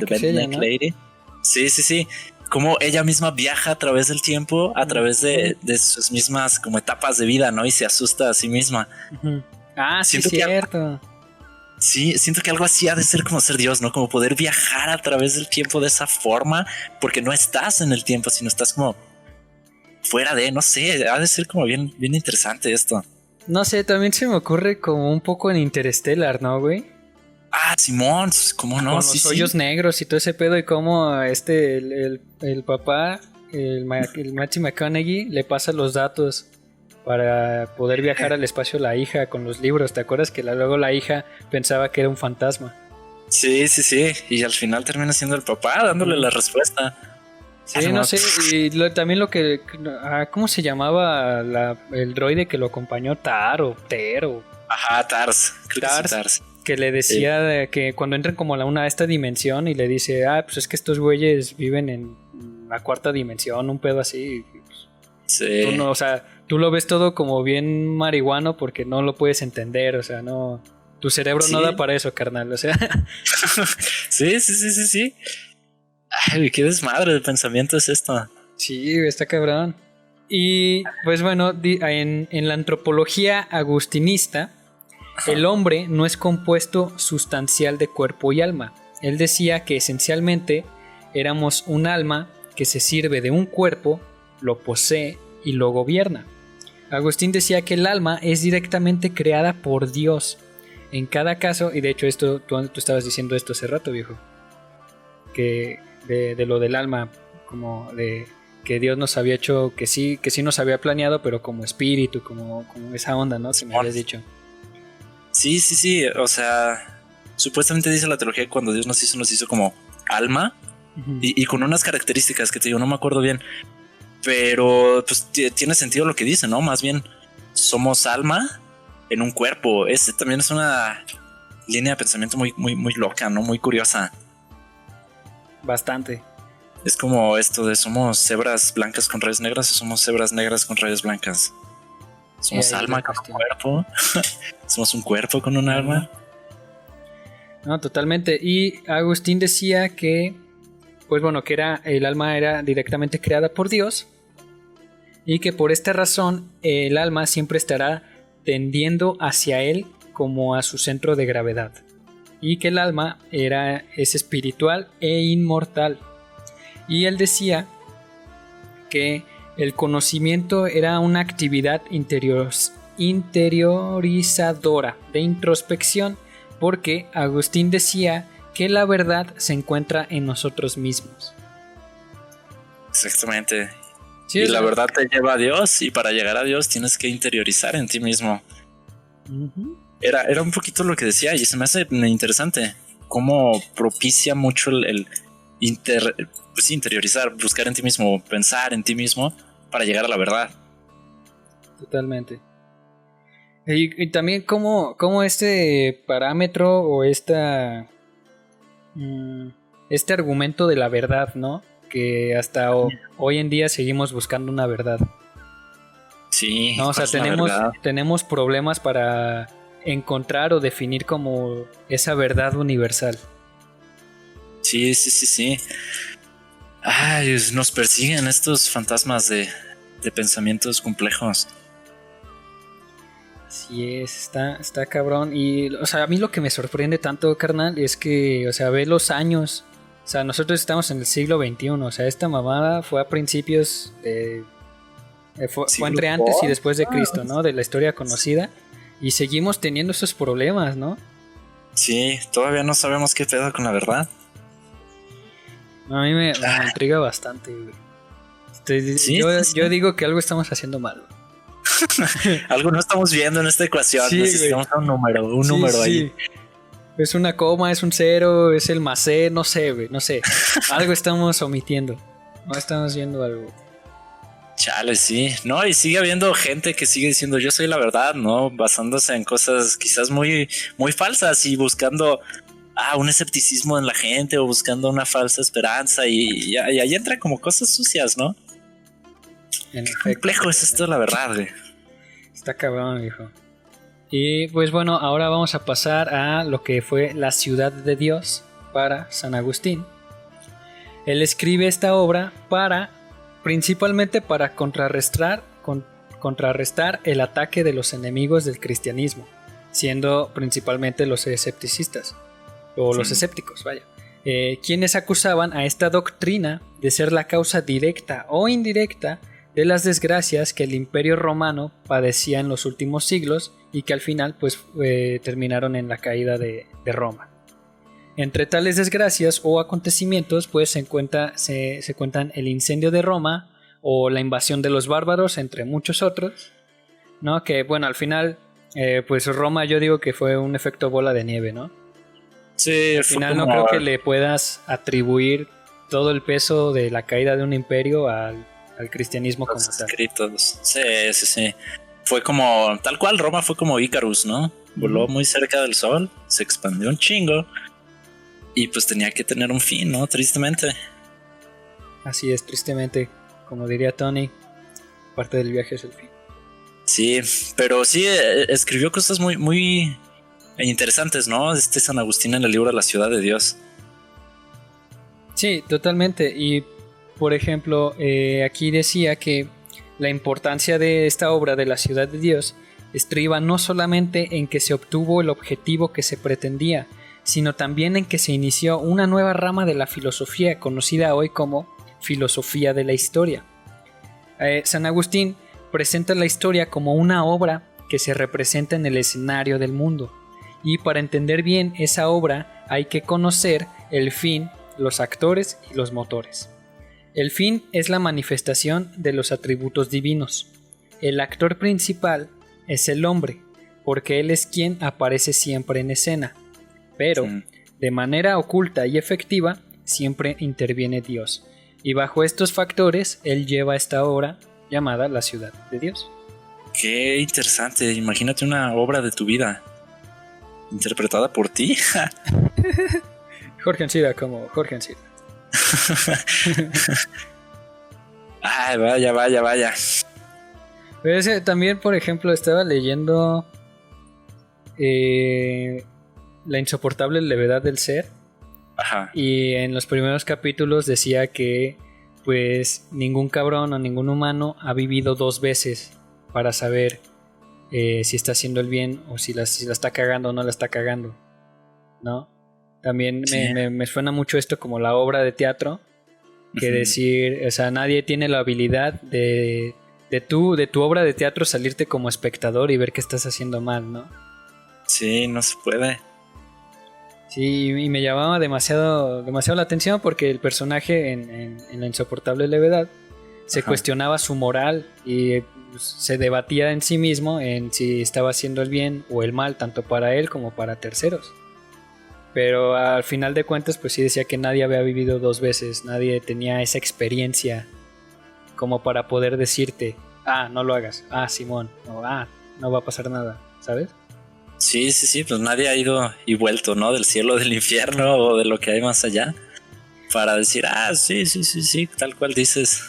Que es ella, ¿no? Lady. Sí. Como ella misma viaja a través del tiempo, a través de sus mismas como etapas de vida, ¿no? Y se asusta a sí misma. Sí, cierto. Siento que algo así ha de ser como ser Dios, ¿no? Como poder viajar a través del tiempo de esa forma, porque no estás en el tiempo, sino estás como fuera de, no sé, ha de ser como bien interesante esto. No sé, también se me ocurre como un poco en Interstellar, ¿no, güey? Simón, ¿cómo no? Con los hoyos negros y todo ese pedo, y cómo el papá, el Matthew McConaughey, le pasa los datos para poder viajar al espacio a la hija con los libros. ¿Te acuerdas que luego la hija pensaba que era un fantasma? Sí. Y al final termina siendo el papá dándole la respuesta. Sí, no sé. Y también lo que... ¿cómo se llamaba el droide que lo acompañó? Ter o... Ajá, Tars. Tars. Que le decía que cuando entran como a esta dimensión y le dice, pues es que estos güeyes viven en la cuarta dimensión, un pedo así. Sí. Tú lo ves todo como bien marihuano porque no lo puedes entender, o sea, no... Tu cerebro no da para eso, carnal, o sea... Sí. Ay, qué desmadre de pensamiento es esto. Sí, está cabrón. Y pues bueno, en la antropología agustinista, el hombre no es compuesto sustancial de cuerpo y alma. Él decía que esencialmente éramos un alma que se sirve de un cuerpo, lo posee y lo gobierna. Agustín decía que el alma es directamente creada por Dios. En cada caso, y de hecho esto tú estabas diciendo esto hace rato, viejo, que de lo del alma, como de que Dios nos había hecho, que sí nos había planeado, pero como espíritu, como esa onda, ¿no? Que me habías dicho. Sí, o sea, supuestamente dice la teología que cuando Dios nos hizo como alma, y con unas características que te digo, no me acuerdo bien, pero pues tiene sentido lo que dice, ¿no? Más bien somos alma en un cuerpo. Ese también es una línea de pensamiento muy loca, ¿no? Muy curiosa. Bastante. Es como esto de somos cebras blancas con rayas negras o somos cebras negras con rayas blancas. Somos alma con un cuerpo. Somos un cuerpo con un alma. No, totalmente. Y Agustín decía que, pues bueno, que el alma era directamente creada por Dios y que por esta razón el alma siempre estará tendiendo hacia él como a su centro de gravedad, y que el alma es espiritual e inmortal. Y él decía que el conocimiento era una actividad interiorizadora de introspección, porque Agustín decía que la verdad se encuentra en nosotros mismos. Exactamente. Sí, y la verdad te lleva a Dios, y para llegar a Dios tienes que interiorizar en ti mismo. Era un poquito lo que decía, y se me hace interesante cómo propicia mucho el pues interiorizar, buscar en ti mismo, pensar en ti mismo para llegar a la verdad. Totalmente. Y también cómo este parámetro o este argumento de la verdad, ¿no? Que hasta hoy en día seguimos buscando una verdad. Sí, ¿no? O sea, tenemos problemas para encontrar o definir como esa verdad universal. Sí. Ay, nos persiguen estos fantasmas de pensamientos complejos. Sí, está cabrón. Y, o sea, a mí lo que me sorprende tanto, carnal, es que, o sea, ve los años. O sea, nosotros estamos en el siglo XXI. O sea, esta mamada fue a principios de... fue entre antes y después de Cristo, ¿no? De la historia conocida. Y seguimos teniendo esos problemas, ¿no? Sí, todavía no sabemos qué pedo con la verdad. A mí me intriga bastante, güey. Yo digo que algo estamos haciendo mal, güey. Algo no estamos viendo en esta ecuación. Sí, necesitamos un número ahí. Es una coma, es un cero, es el más C, no sé, güey, no sé. Algo estamos omitiendo. No estamos viendo algo. Chale, sí. No, y sigue habiendo gente que sigue diciendo yo soy la verdad, ¿no? Basándose en cosas quizás muy, muy falsas y buscando un escepticismo en la gente o buscando una falsa esperanza y ahí entra como cosas sucias, ¿no? Qué complejo es esto, la verdad, güey. Está cabrón, hijo. Y pues bueno, ahora vamos a pasar a lo que fue la ciudad de Dios para San Agustín. Él escribe esta obra principalmente para contrarrestar el ataque de los enemigos del cristianismo, siendo principalmente los escepticistas, o los escépticos, vaya. Quienes acusaban a esta doctrina de ser la causa directa o indirecta de las desgracias que el Imperio Romano padecía en los últimos siglos y que al final pues terminaron en la caída de Roma. Entre tales desgracias o acontecimientos pues se cuentan el incendio de Roma o la invasión de los bárbaros, entre muchos otros, ¿no? Que bueno, al final pues Roma yo digo que fue un efecto bola de nieve, ¿no? Sí, al final no creo que le puedas atribuir todo el peso de la caída de un imperio al cristianismo como tal. Sí. Fue como, tal cual, Roma fue como Icarus, ¿no? Voló muy cerca del sol, se expandió un chingo y pues tenía que tener un fin, ¿no? Tristemente. Así es, tristemente. Como diría Tony, parte del viaje es el fin. Sí, pero sí, escribió cosas muy, muy interesantes, ¿no? San Agustín en el libro La ciudad de Dios. Sí, totalmente. Y por ejemplo, aquí decía que la importancia de esta obra de la ciudad de Dios estriba no solamente en que se obtuvo el objetivo que se pretendía, sino también en que se inició una nueva rama de la filosofía conocida hoy como filosofía de la historia. San Agustín presenta la historia como una obra que se representa en el escenario del mundo, y para entender bien esa obra hay que conocer el fin, los actores y los motores. El fin es la manifestación de los atributos divinos. El actor principal es el hombre, porque él es quien aparece siempre en escena. Pero, de manera oculta y efectiva, siempre interviene Dios. Y bajo estos factores, él lleva esta obra llamada La ciudad de Dios. Qué interesante. Imagínate una obra de tu vida interpretada por ti. Jorge Ansira como Jorge Ansira. Ay, vaya. Pero también, por ejemplo, estaba leyendo La insoportable levedad del ser. Ajá. Y en los primeros capítulos decía que pues ningún cabrón o ningún humano ha vivido dos veces para saber si está haciendo el bien o si la está cagando o no la está cagando, ¿no? También sí. me suena mucho esto como la obra de teatro, que decir, o sea, nadie tiene la habilidad de tu obra de teatro salirte como espectador y ver que estás haciendo mal, ¿no? Sí, no se puede. Sí, y me llamaba demasiado la atención porque el personaje en La insoportable levedad se cuestionaba su moral y pues, se debatía en sí mismo en si estaba haciendo el bien o el mal, tanto para él como para terceros. Pero al final de cuentas, pues sí decía que nadie había vivido 2 veces, nadie tenía esa experiencia como para poder decirte, no lo hagas, Simón, o no va a pasar nada, ¿sabes? Sí, pues nadie ha ido y vuelto, ¿no? Del cielo, del infierno o de lo que hay más allá para decir, sí, tal cual dices.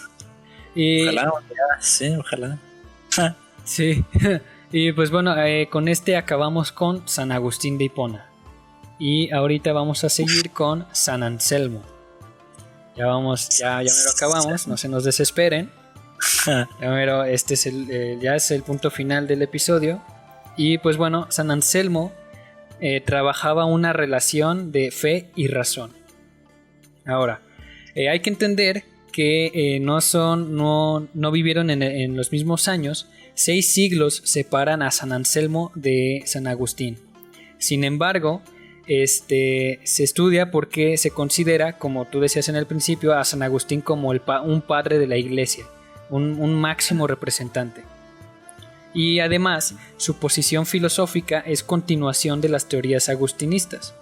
Y... Ojalá, sí, ojalá. Sí, y pues bueno, con este acabamos con San Agustín de Hipona. Y ahorita vamos a seguir con San Anselmo. Ya me lo acabamos, no se nos desesperen. Pero este es ya es el punto final del episodio. Y pues bueno, San Anselmo trabajaba una relación de fe y razón. Ahora, hay que entender que no vivieron en los mismos años. 6 siglos separan a San Anselmo de San Agustín. Sin embargo, se estudia porque se considera, como tú decías en el principio, a San Agustín como un padre de la iglesia, un máximo representante. Y además, su posición filosófica es continuación de las teorías agustinistas.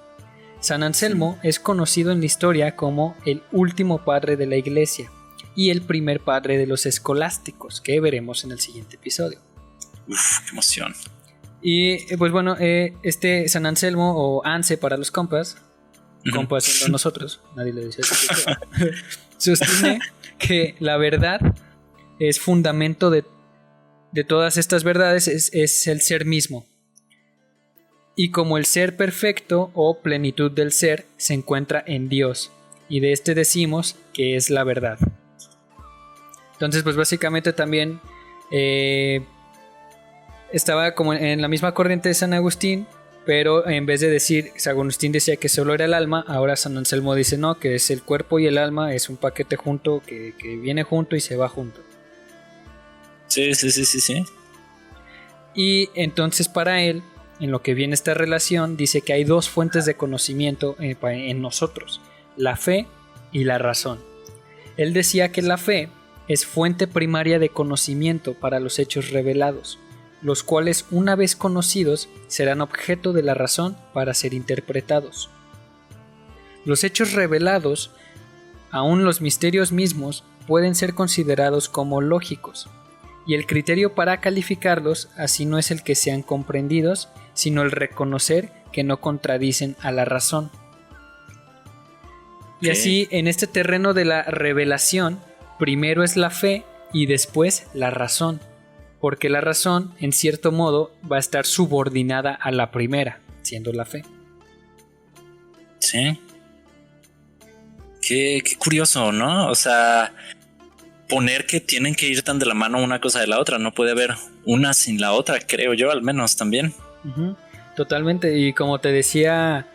San Anselmo es conocido en la historia como el último padre de la iglesia y el primer padre de los escolásticos, que veremos en el siguiente episodio. Uf, qué emoción. Y pues bueno, San Anselmo, o Anse para los compas siendo nosotros, nadie le dice así, sostiene que la verdad es fundamento de todas estas verdades, es el ser mismo. Y como el ser perfecto o plenitud del ser se encuentra en Dios, y de este decimos que es la verdad. Entonces pues básicamente también estaba como en la misma corriente de San Agustín, pero en vez de decir, San Agustín decía que solo era el alma, ahora San Anselmo dice no, que es el cuerpo y el alma, es un paquete junto, que viene junto y se va junto. Sí. Y entonces para él, en lo que viene esta relación, dice que hay 2 fuentes de conocimiento en nosotros, la fe y la razón. Él decía que la fe es fuente primaria de conocimiento para los hechos revelados, los cuales una vez conocidos serán objeto de la razón para ser interpretados. Los hechos revelados, aun los misterios mismos, pueden ser considerados como lógicos, y el criterio para calificarlos así no es el que sean comprendidos, sino el reconocer que no contradicen a la razón. Y así, en este terreno de la revelación, primero es la fe y después la razón, porque la razón, en cierto modo, va a estar subordinada a la primera, siendo la fe. Sí. Qué curioso, ¿no? O sea, poner que tienen que ir tan de la mano una cosa de la otra, no puede haber una sin la otra, creo yo, al menos también. Totalmente, y como te decía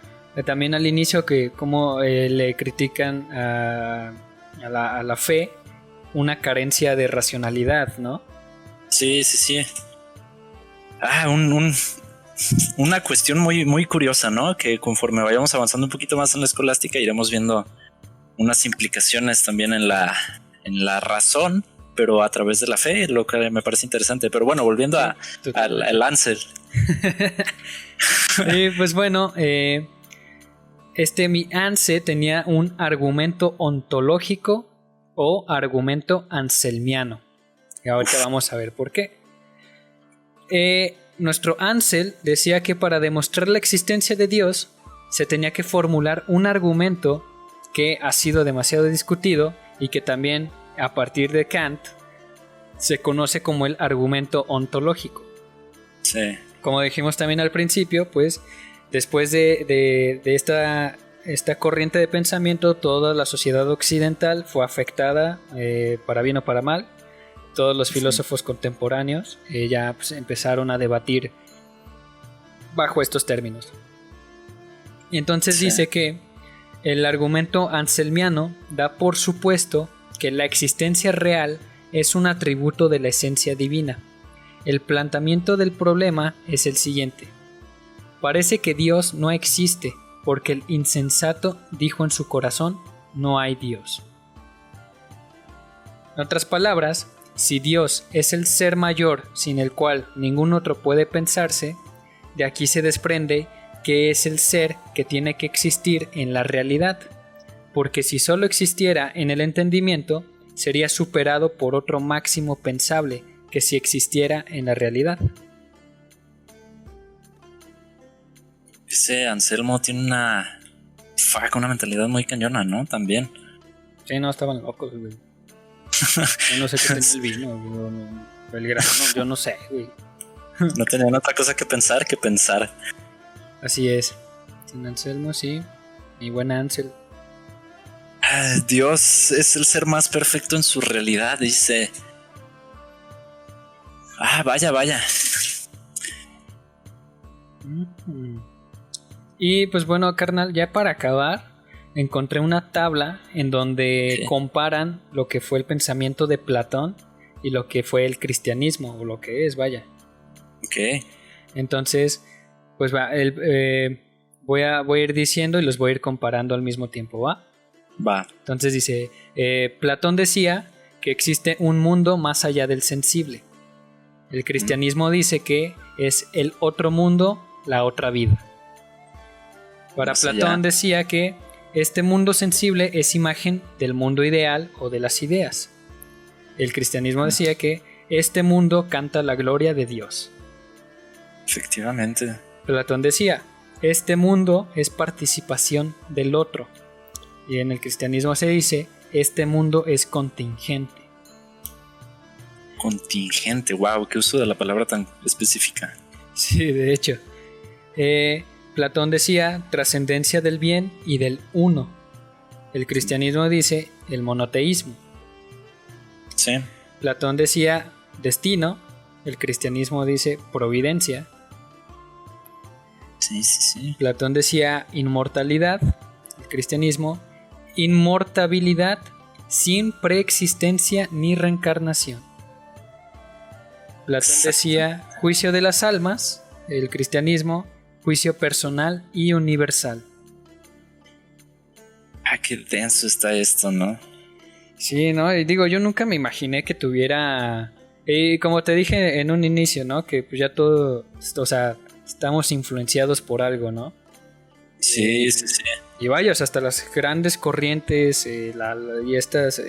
también al inicio, que como le critican a la fe una carencia de racionalidad, ¿no? Sí. Una cuestión muy, muy curiosa, ¿no? Que conforme vayamos avanzando un poquito más en la escolástica, iremos viendo unas implicaciones también en la razón, pero a través de la fe, lo que me parece interesante. Pero bueno, volviendo al Ansel. Pues bueno, mi Anse tenía un argumento ontológico o argumento anselmiano. Y ahorita vamos a ver por qué. Nuestro Ansel decía que para demostrar la existencia de Dios se tenía que formular un argumento que ha sido demasiado discutido y que también a partir de Kant se conoce como el argumento ontológico. Sí. Como dijimos también al principio, pues después de esta corriente de pensamiento, toda la sociedad occidental fue afectada, para bien o para mal. Todos los filósofos contemporáneos ya pues, empezaron a debatir bajo estos términos. Y entonces dice que el argumento anselmiano da por supuesto que la existencia real es un atributo de la esencia divina. El planteamiento del problema es el siguiente: parece que Dios no existe porque el insensato dijo en su corazón: no hay Dios. En otras palabras, si Dios es el ser mayor sin el cual ningún otro puede pensarse, de aquí se desprende que es el ser que tiene que existir en la realidad, porque si solo existiera en el entendimiento, sería superado por otro máximo pensable que si existiera en la realidad. Ese Anselmo tiene una mentalidad muy cañona, ¿no? También. Sí, no, estaban locos, güey. Yo no sé qué tenía el vino, el grano, yo no sé, güey. No tenían otra cosa que pensar. Así es. Sin Anselmo, sí. Mi buen Ansel. Dios es el ser más perfecto en su realidad, dice. Vaya. Y pues bueno, carnal, ya para acabar, encontré una tabla en donde comparan lo que fue el pensamiento de Platón y lo que fue el cristianismo, o lo que es, vaya. Ok. Entonces, pues voy a ir diciendo y los voy a ir comparando al mismo tiempo, ¿va? Va. Entonces dice, Platón decía que existe un mundo más allá del sensible. El cristianismo dice que es el otro mundo, la otra vida. Para Platón decía que este mundo sensible es imagen del mundo ideal o de las ideas. El cristianismo decía que este mundo canta la gloria de Dios. Efectivamente. Platón decía, este mundo es participación del otro. Y en el cristianismo se dice, este mundo es contingente. Contingente, wow, qué uso de la palabra tan específica. Sí, de hecho. Platón decía trascendencia del bien y del uno. El cristianismo dice el monoteísmo. Sí. Platón decía destino. El cristianismo dice providencia. Sí. Platón decía inmortalidad. El cristianismo inmortabilidad sin preexistencia ni reencarnación. Platón decía juicio de las almas. El cristianismo juicio personal y universal. Qué denso está esto, ¿no? Sí, ¿no? Y digo, yo nunca me imaginé que tuviera... como te dije en un inicio, ¿no? Que pues ya todo... O sea, estamos influenciados por algo, ¿no? Sí. Y vaya, o sea, hasta las grandes corrientes y estas...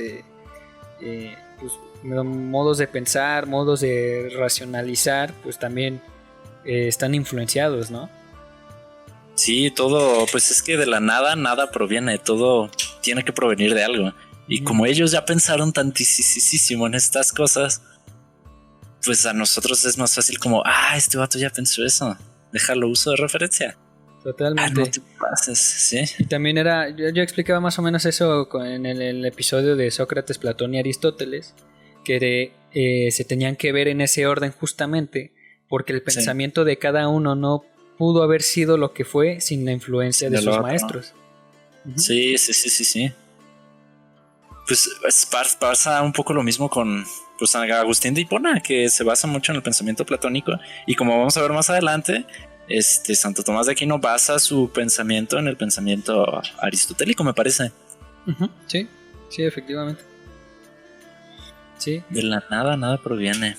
pues, modos de pensar, modos de racionalizar, pues también están influenciados, ¿no? Sí, todo, pues es que de la nada proviene, todo tiene que provenir de algo. Y como ellos ya pensaron tantísimo en estas cosas, pues a nosotros es más fácil como, este vato ya pensó eso, déjalo uso de referencia. Totalmente. No te pases, sí. Y también yo explicaba más o menos eso en el episodio de Sócrates, Platón y Aristóteles, que se tenían que ver en ese orden justamente, porque el pensamiento de cada uno no pudo haber sido lo que fue sin la influencia de sus maestros. Sí. Pues pasa un poco lo mismo con pues, Agustín de Hipona, que se basa mucho en el pensamiento platónico, y como vamos a ver más adelante, Santo Tomás de Aquino basa su pensamiento en el pensamiento aristotélico, me parece. Sí, efectivamente. Sí. De la nada proviene.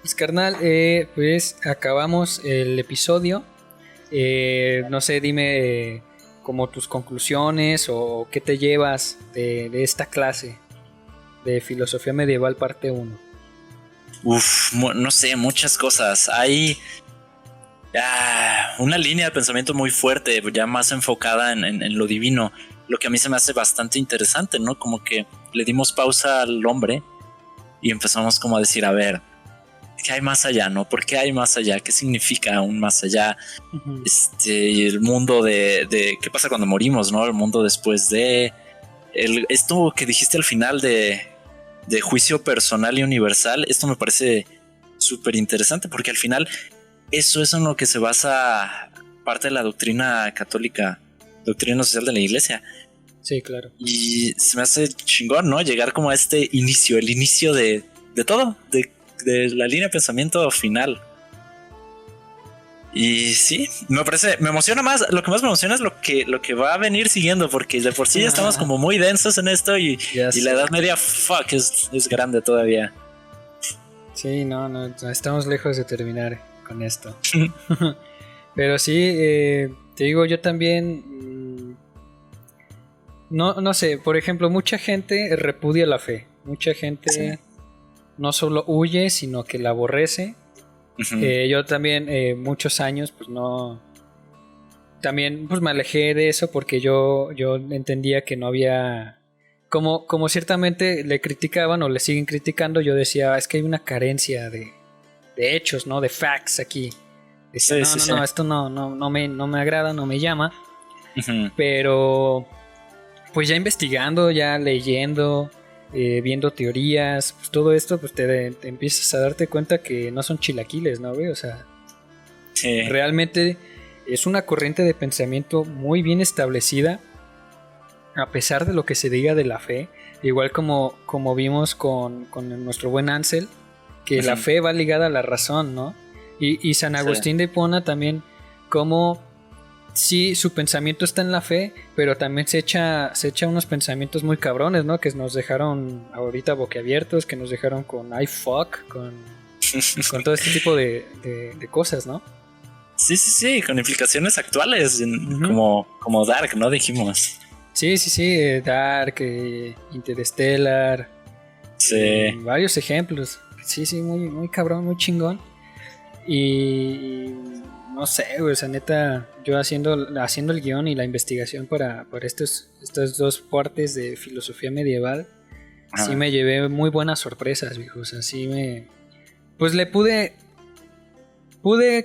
Pues carnal, pues acabamos el episodio. No sé, dime como tus conclusiones o qué te llevas de esta clase de Filosofía Medieval parte 1. No sé, muchas cosas. Hay una línea de pensamiento muy fuerte, ya más enfocada en lo divino, lo que a mí se me hace bastante interesante, ¿no? Como que le dimos pausa al hombre y empezamos como a decir, a ver, ¿qué hay más allá, no? ¿Por qué hay más allá? ¿Qué significa un más allá? El mundo de ¿qué pasa cuando morimos, no? El mundo después de... esto que dijiste al final de juicio personal y universal, esto me parece súper interesante, porque al final eso es en lo que se basa parte de la doctrina católica, doctrina social de la iglesia. Sí, claro. Y se me hace chingón, ¿no? Llegar como a este inicio, el inicio de todo, de la línea de pensamiento final. Y sí, me emociona más, lo que más me emociona es lo que va a venir siguiendo, porque de por sí ya estamos como muy densos en esto y la Edad Media, es grande todavía. Sí, no, estamos lejos de terminar con esto. Pero sí, te digo, yo también, no sé, por ejemplo, mucha gente repudia la fe, mucha gente no solo huye, sino que la aborrece. Yo también muchos años pues no, también pues me alejé de eso porque yo entendía que no había, como ciertamente le criticaban o le siguen criticando, yo decía, es que hay una carencia de hechos, ¿no? De facts aquí. Decía, no, esto no me agrada, no me llama. Pero pues ya investigando, ya leyendo, viendo teorías, pues todo esto, pues te empiezas a darte cuenta que no son chilaquiles, ¿no, güey? O sea, realmente es una corriente de pensamiento muy bien establecida, a pesar de lo que se diga de la fe. Igual como vimos con nuestro buen Ansel, que la fe va ligada a la razón, ¿no? Y San Agustín de Hipona también, como sí, su pensamiento está en la fe, pero también se echa unos pensamientos muy cabrones, ¿no? Que nos dejaron ahorita boquiabiertos, que nos dejaron con I fuck, con todo este tipo de cosas, ¿no? Sí, con implicaciones actuales, como Dark, ¿no? Dijimos. Sí, Dark, Interstellar, varios ejemplos. Sí, muy, muy cabrón, muy chingón. Y no sé, güey, o sea, neta, yo haciendo el guión y la investigación para estas dos partes de filosofía medieval, sí me llevé muy buenas sorpresas, viejo. O sea, pues le pude,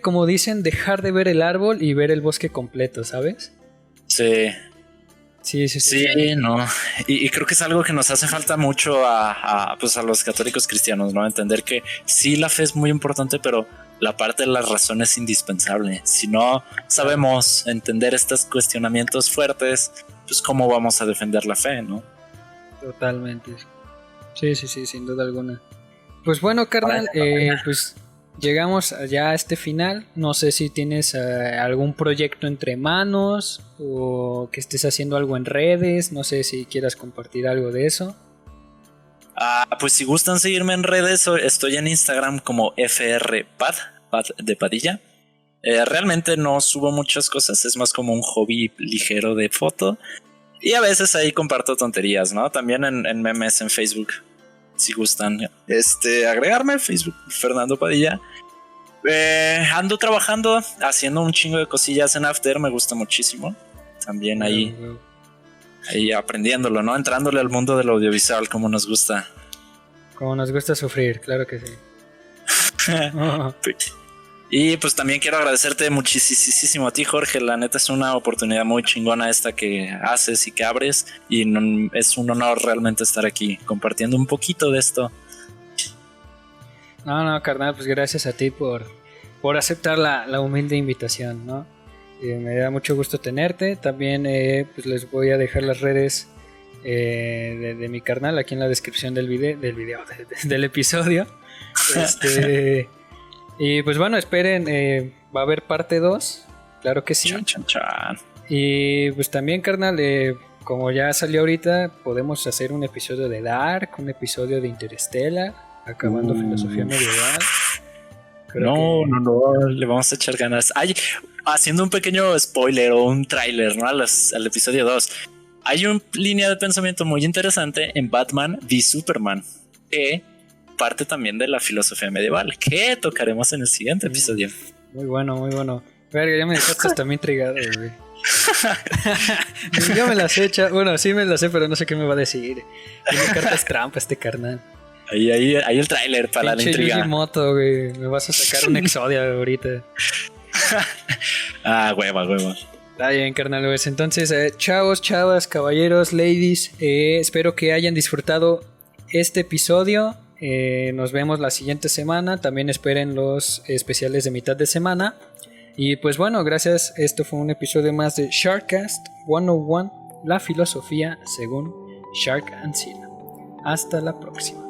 como dicen, dejar de ver el árbol y ver el bosque completo, ¿sabes? Sí, Sí, no. Y creo que es algo que nos hace falta mucho a los católicos cristianos, ¿no? Entender que sí, la fe es muy importante, pero la parte de la razón es indispensable. Si no sabemos entender estos cuestionamientos fuertes, pues cómo vamos a defender la fe, ¿no? Totalmente. Sí, sin duda alguna. Pues bueno, carnal, pues llegamos ya a este final. No sé si tienes algún proyecto entre manos o que estés haciendo algo en redes. No sé si quieras compartir algo de eso. Pues si gustan seguirme en redes, estoy en Instagram como FRPad, Pad de Padilla. Realmente no subo muchas cosas, es más como un hobby ligero de foto. Y a veces ahí comparto tonterías, ¿no? También en memes en Facebook. Si gustan agregarme, Facebook Fernando Padilla. Ando trabajando, haciendo un chingo de cosillas en After, me gusta muchísimo. También ahí aprendiéndolo, ¿no? Entrándole al mundo del audiovisual como nos gusta. Como nos gusta sufrir, claro que sí. Y pues también quiero agradecerte muchísimo a ti, Jorge. La neta es una oportunidad muy chingona esta que haces y que abres. Y es un honor realmente estar aquí compartiendo un poquito de esto. No, carnal, pues gracias a ti por aceptar la humilde invitación, ¿no? Me da mucho gusto tenerte. También pues les voy a dejar las redes de mi carnal aquí en la descripción del episodio. Y pues bueno, esperen, va a haber parte 2, claro que sí. Chan. Y pues también, carnal, como ya salió ahorita, podemos hacer un episodio de Dark, un episodio de Interstellar, acabando filosofía medieval. No, le vamos a echar ganas. Haciendo un pequeño spoiler o un tráiler, ¿no? Al episodio 2. Hay una línea de pensamiento muy interesante en Batman v Superman, que parte también de la filosofía medieval, que tocaremos en el siguiente episodio. Muy bueno. Verga, ya me dejaste hasta muy intrigado, güey. Yo me las he hecho. Bueno, sí me las sé, pero no sé qué me va a decir. Tiene cartas trampa este carnal. Ahí el tráiler para la intriga. Yuji Moto, güey. Me vas a sacar un exodia ahorita. Hueva. Está bien, carnal, pues entonces, chavos, chavas, caballeros, ladies, espero que hayan disfrutado este episodio. Nos vemos la siguiente semana. También esperen los especiales de mitad de semana. Y pues bueno, gracias. Esto fue un episodio más de Sharkcast 101, la filosofía según Shark and Seal. Hasta la próxima.